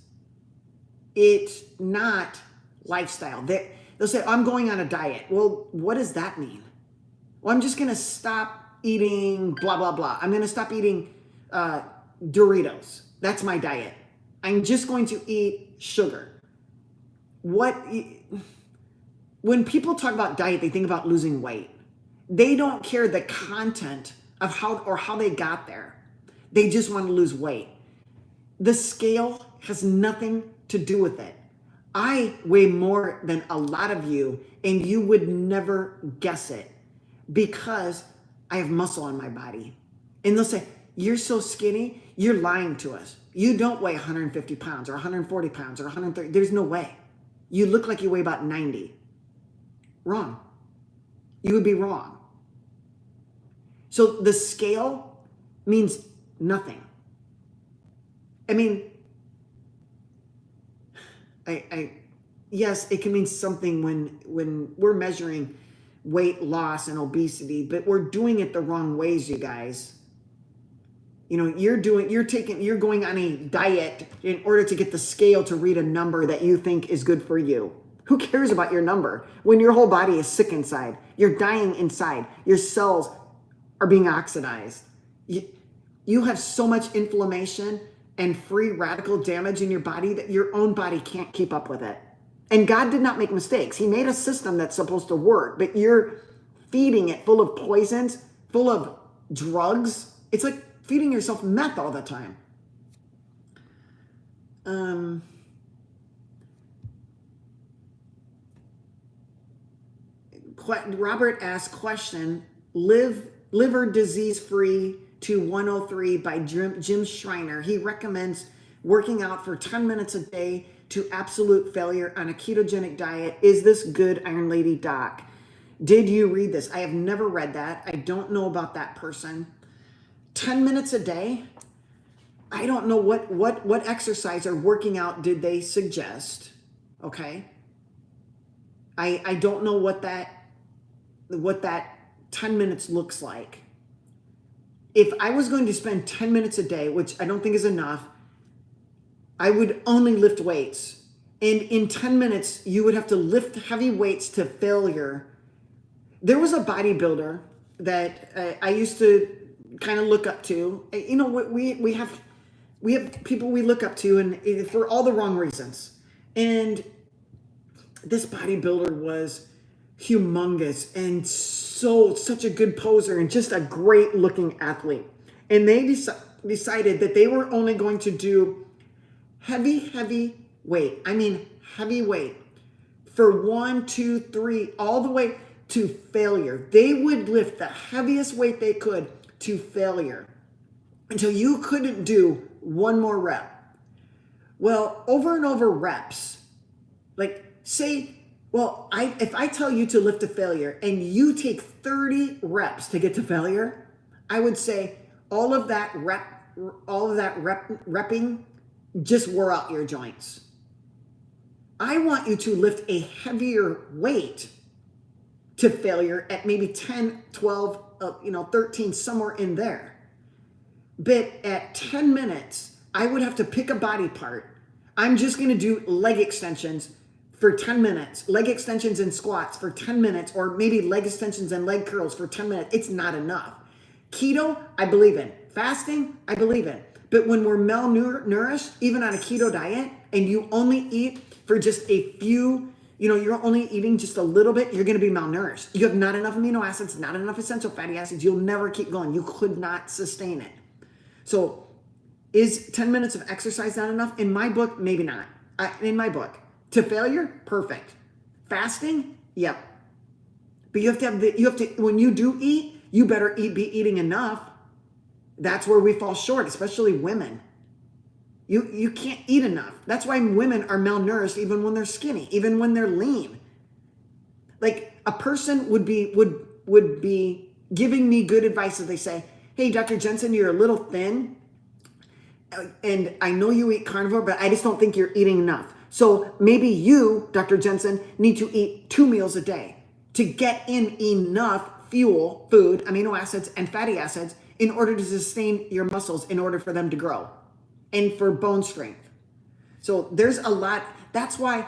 S1: It's not lifestyle. They'll say, I'm going on a diet. Well, what does that mean? Well, I'm just going to stop eating blah, blah, blah. I'm going to stop eating Doritos. That's my diet. I'm just going to eat sugar. When people talk about diet, they think about losing weight. They don't care the content of how they got there. They just want to lose weight. The scale has nothing to do with it. I weigh more than a lot of you, and you would never guess it because I have muscle on my body. And they'll say, you're so skinny, you're lying to us. You don't weigh 150 pounds or 140 pounds or 130. There's no way. You look like you weigh about 90. Wrong. You would be wrong. So the scale means nothing. I mean, yes, it can mean something when we're measuring weight loss and obesity, but we're doing it the wrong ways, you guys. You know, you're going on a diet in order to get the scale to read a number that you think is good for you. Who cares about your number when your whole body is sick inside? You're dying inside. Your cells are being oxidized. You have so much inflammation and free radical damage in your body that your own body can't keep up with it. And God did not make mistakes. He made a system that's supposed to work, but you're feeding it full of poisons, full of drugs. It's like feeding yourself meth all the time. Robert asked question, liver disease free to 103 by Jim Schreiner. He recommends working out for 10 minutes a day to absolute failure on a ketogenic diet. Is this good, Iron Lady Doc? Did you read this? I have never read that. I don't know about that person. 10 minutes a day? I don't know what exercise or working out did they suggest. Okay. I don't know what that 10 minutes looks like. If I was going to spend 10 minutes a day, which I don't think is enough, I would only lift weights. And in 10 minutes, you would have to lift heavy weights to failure. There was a bodybuilder that I used to kind of look up to. You know, we have people we look up to, and for all the wrong reasons. And this bodybuilder was humongous and such a good poser and just a great looking athlete. And they decided that they were only going to do heavy weight. I mean, heavy weight for 1, 2, 3, all the way to failure. They would lift the heaviest weight they could to failure until you couldn't do one more rep. Well, over and over reps, like say, well, if I tell you to lift to failure and you take 30 reps to get to failure, I would say all of that repping just wore out your joints. I want you to lift a heavier weight to failure at maybe 10, 12, 13, somewhere in there. But at 10 minutes, I would have to pick a body part. I'm just going to do leg extensions for 10 minutes, leg extensions and squats for 10 minutes, or maybe leg extensions and leg curls for 10 minutes. It's not enough. Keto, I believe in. Fasting, I believe in. But when we're malnourished, even on a keto diet, and you only eat for just a few, you're only eating just a little bit, you're going to be malnourished. You have not enough amino acids, not enough essential fatty acids. You'll never keep going. You could not sustain it. So is 10 minutes of exercise not enough? In my book, maybe not. In my book. To failure, perfect. Fasting, yep. But you have to, when you do eat, you better be eating enough. That's where we fall short, especially women. You can't eat enough. That's why women are malnourished even when they're skinny, even when they're lean. Like a person would be giving me good advice if they say, hey, Dr. Jensen, you're a little thin. And I know you eat carnivore, but I just don't think you're eating enough. So maybe you, Dr. Jensen, need to eat 2 meals a day to get in enough fuel, food, amino acids, and fatty acids in order to sustain your muscles, in order for them to grow and for bone strength. So there's a lot. That's why,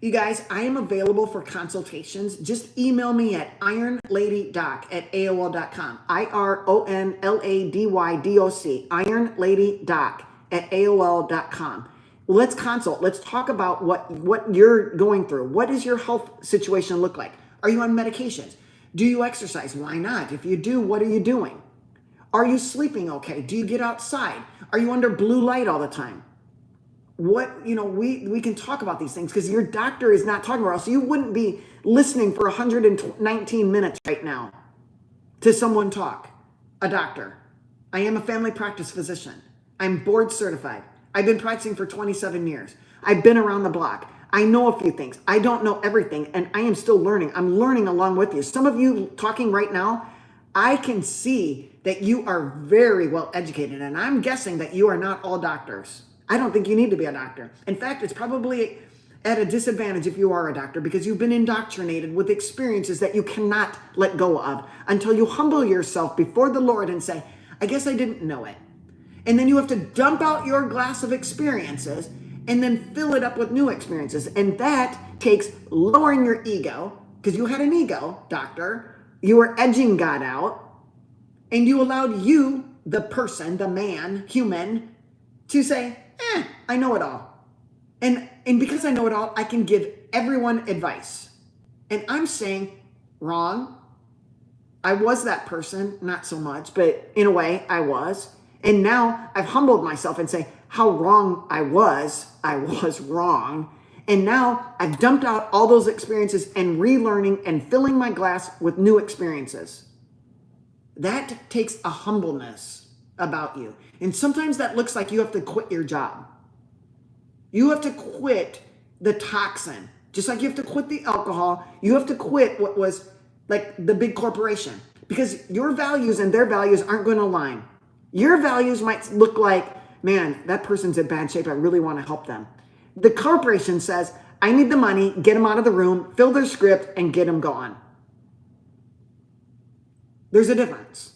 S1: you guys, I am available for consultations. Just email me at IronLadyDoc@AOL.com. IronLadyDoc, IronLadyDoc@AOL.com. Let's consult. Let's talk about what you're going through. What does your health situation look like? Are you on medications? Do you exercise? Why not? If you do, what are you doing? Are you sleeping okay? Do you get outside? Are you under blue light all the time? We can talk about these things because your doctor is not talking about us. So you wouldn't be listening for 119 minutes right now to someone talk, a doctor. I am a family practice physician. I'm board certified. I've been practicing for 27 years. I've been around the block. I know a few things. I don't know everything, and I am still learning. I'm learning along with you. Some of you talking right now, I can see that you are very well educated, and I'm guessing that you are not all doctors. I don't think you need to be a doctor. In fact, it's probably at a disadvantage if you are a doctor, because you've been indoctrinated with experiences that you cannot let go of until you humble yourself before the Lord and say, I guess I didn't know it. And then you have to dump out your glass of experiences and then fill it up with new experiences. And that takes lowering your ego, because you had an ego, doctor. You were edging God out, and you allowed you, the person, the man, human, to say, I know it all. And because I know it all, I can give everyone advice. And I'm saying, wrong. I was that person, not so much, but in a way I was. And now I've humbled myself and say how wrong I was wrong. And now I've dumped out all those experiences and relearning and filling my glass with new experiences. That takes a humbleness about you. And sometimes that looks like you have to quit your job. You have to quit the toxin. Just like you have to quit the alcohol, you have to quit what was like the big corporation, because your values and their values aren't going to align. Your values might look like, man, that person's in bad shape. I really want to help them. The corporation says, I need the money, get them out of the room, fill their script, and get them gone. There's a difference.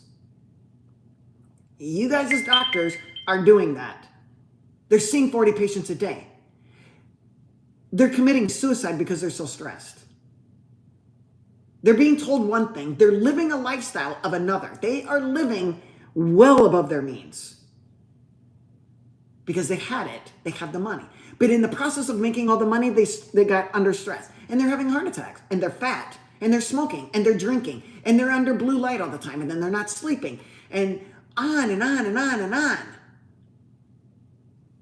S1: You guys as doctors are doing that. They're seeing 40 patients a day. They're committing suicide because they're so stressed. They're being told one thing. They're living a lifestyle of another. They are living well above their means because they had it. They have the money. But in the process of making all the money, they got under stress. And they're having heart attacks. And they're fat. And they're smoking. And they're drinking. And they're under blue light all the time. And then they're not sleeping. And on and on and on and on.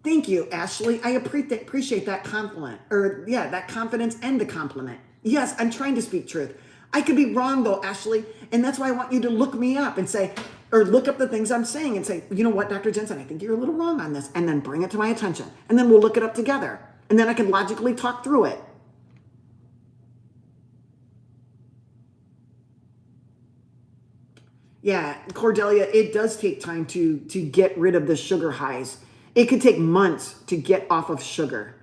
S1: Thank you, Ashley. I appreciate that compliment. That confidence and the compliment. Yes, I'm trying to speak truth. I could be wrong though, Ashley. And that's why I want you to look me up and say, or look up the things I'm saying and say, you know what, Dr. Jensen, I think you're a little wrong on this. And then bring it to my attention. And then we'll look it up together. And then I can logically talk through it. Yeah, Cordelia, it does take time to get rid of the sugar highs. It could take months to get off of sugar.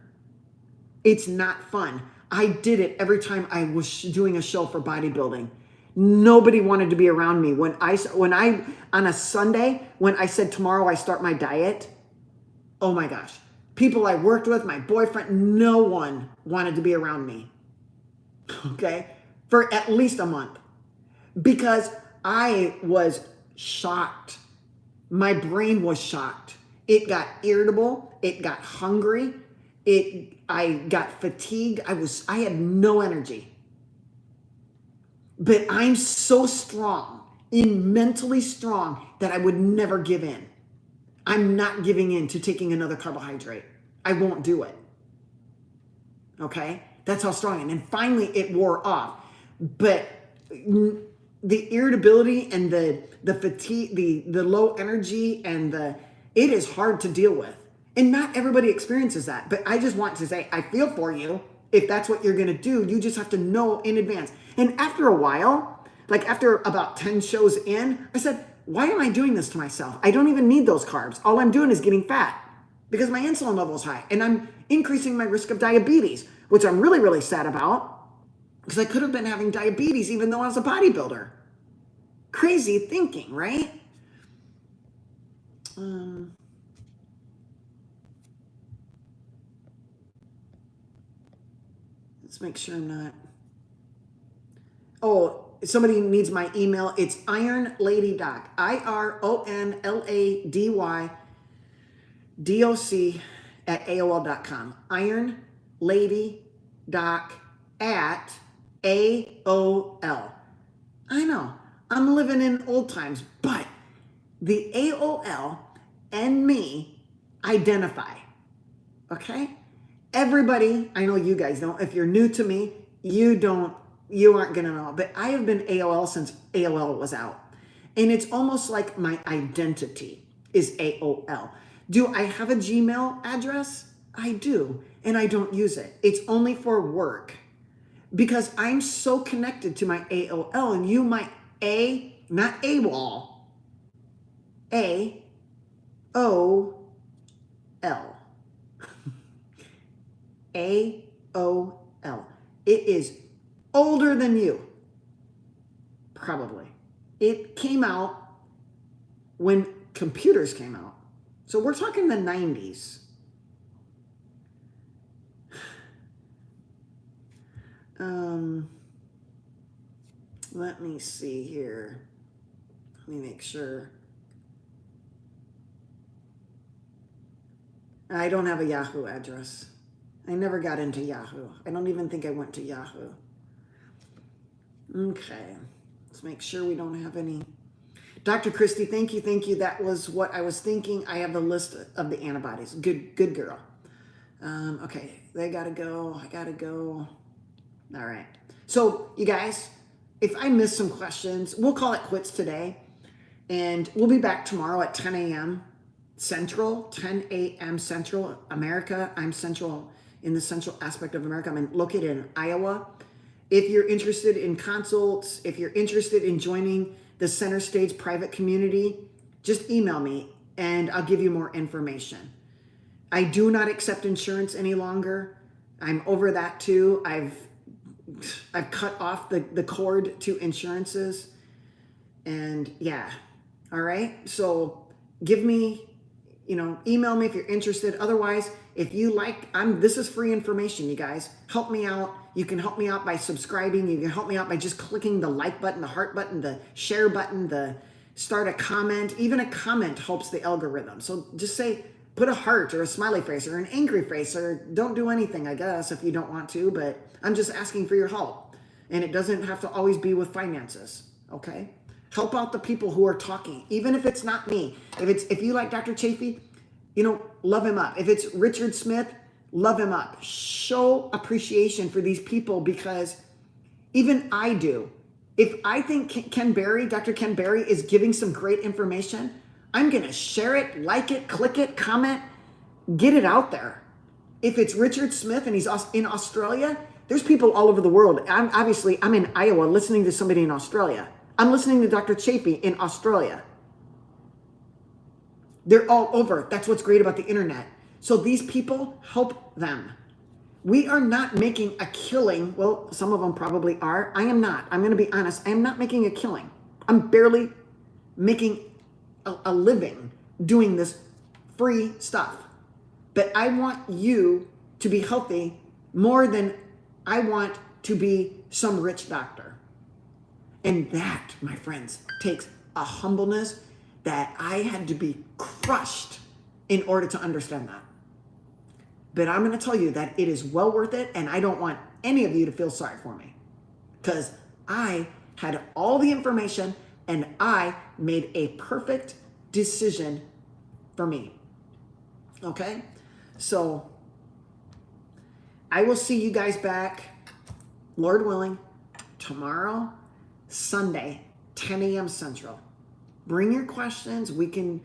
S1: It's not fun. I did it every time I was doing a show for bodybuilding. Nobody wanted to be around me. When I on a Sunday, when I said tomorrow I start my diet, oh my gosh. People I worked with, my boyfriend, no one wanted to be around me. Okay? For at least a month. Because I was shocked. My brain was shocked. It got irritable. It got hungry. I got fatigued. I had no energy. But I'm so strong, mentally strong, that I would never give in. I'm not giving in to taking another carbohydrate. I won't do it. Okay? That's how strong I am. And finally it wore off. But the irritability and the fatigue, the low energy and it is hard to deal with. And not everybody experiences that. But I just want to say, I feel for you. If that's what you're going to do, you just have to know in advance. And after a while, like after about 10 shows in, I said, why am I doing this to myself? I don't even need those carbs. All I'm doing is getting fat because my insulin level is high. And I'm increasing my risk of diabetes, which I'm really, really sad about because I could have been having diabetes even though I was a bodybuilder. Crazy thinking, right? Let's make sure I'm not. Oh, somebody needs my email. It's IronLadyDoc. IronLadyDoc at AOL.com. IronLadyDoc at AOL. I know. I'm living in old times, but the AOL and me identify. Okay? Everybody, I know you guys don't. If you're new to me, you aren't going to know. But I have been AOL since AOL was out. And it's almost like my identity is AOL. Do I have a Gmail address? I do. And I don't use it. It's only for work. Because I'm so connected to my AOL. And you might not AWOL, AOL. AOL. It is older than you, probably. It came out when computers came out. So we're talking the 90s. Let me see here. Let me make sure. I don't have a Yahoo address. I never got into Yahoo. I don't even think I went to Yahoo. Okay. Let's make sure we don't have any. Dr. Christie, thank you, thank you. That was what I was thinking. I have the list of the antibodies. Good girl. Okay, they gotta go. I gotta go. All right. So, you guys, if I missed some questions, we'll call it quits today. And we'll be back tomorrow at 10 a.m. Central, 10 a.m. Central America. I'm central in the central aspect of America. I'm located in Iowa. If you're interested in consults, if you're interested in joining the Center Stage private community, just email me and I'll give you more information. I do not accept insurance any longer. I'm over that too. I've cut off the cord to insurances. And yeah, all right. So give me, email me if you're interested. Otherwise, if you like, this is free information, you guys. Help me out. You can help me out by subscribing. You can help me out by just clicking the like button, the heart button, the share button, the start a comment. Even a comment helps the algorithm. So just say, put a heart or a smiley face or an angry face, or don't do anything, I guess, if you don't want to, but I'm just asking for your help. And it doesn't have to always be with finances, okay? Help out the people who are talking, even if it's not me. If you like Dr. Chafee, love him up. If it's Richard Smith, love him up. Show appreciation for these people, because even I do. If I think Dr. Ken Berry is giving some great information, I'm going to share it, like it, click it, comment, get it out there. If it's Richard Smith and he's in Australia, there's people all over the world. I'm in Iowa listening to somebody in Australia. I'm listening to Dr. Chafee in Australia. They're all over. That's what's great about the internet. So these people, help them. We are not making a killing. Well, some of them probably are. I am not. I'm going to be honest. I am not making a killing. I'm barely making a living doing this free stuff. But I want you to be healthy more than I want to be some rich doctor. And that, my friends, takes a humbleness that I had to be crushed in order to understand that. But I'm going to tell you that it is well worth it, and I don't want any of you to feel sorry for me, because I had all the information and I made a perfect decision for me. Okay? So I will see you guys back, Lord willing, tomorrow, Sunday, 10 a.m. Central. Bring your questions. We can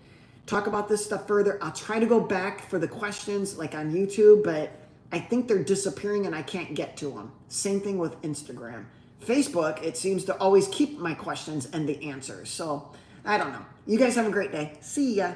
S1: talk about this stuff further. I'll try to go back for the questions like on YouTube, but I think they're disappearing and I can't get to them. Same thing with Instagram. Facebook, it seems to always keep my questions and the answers. So I don't know. You guys have a great day. See ya.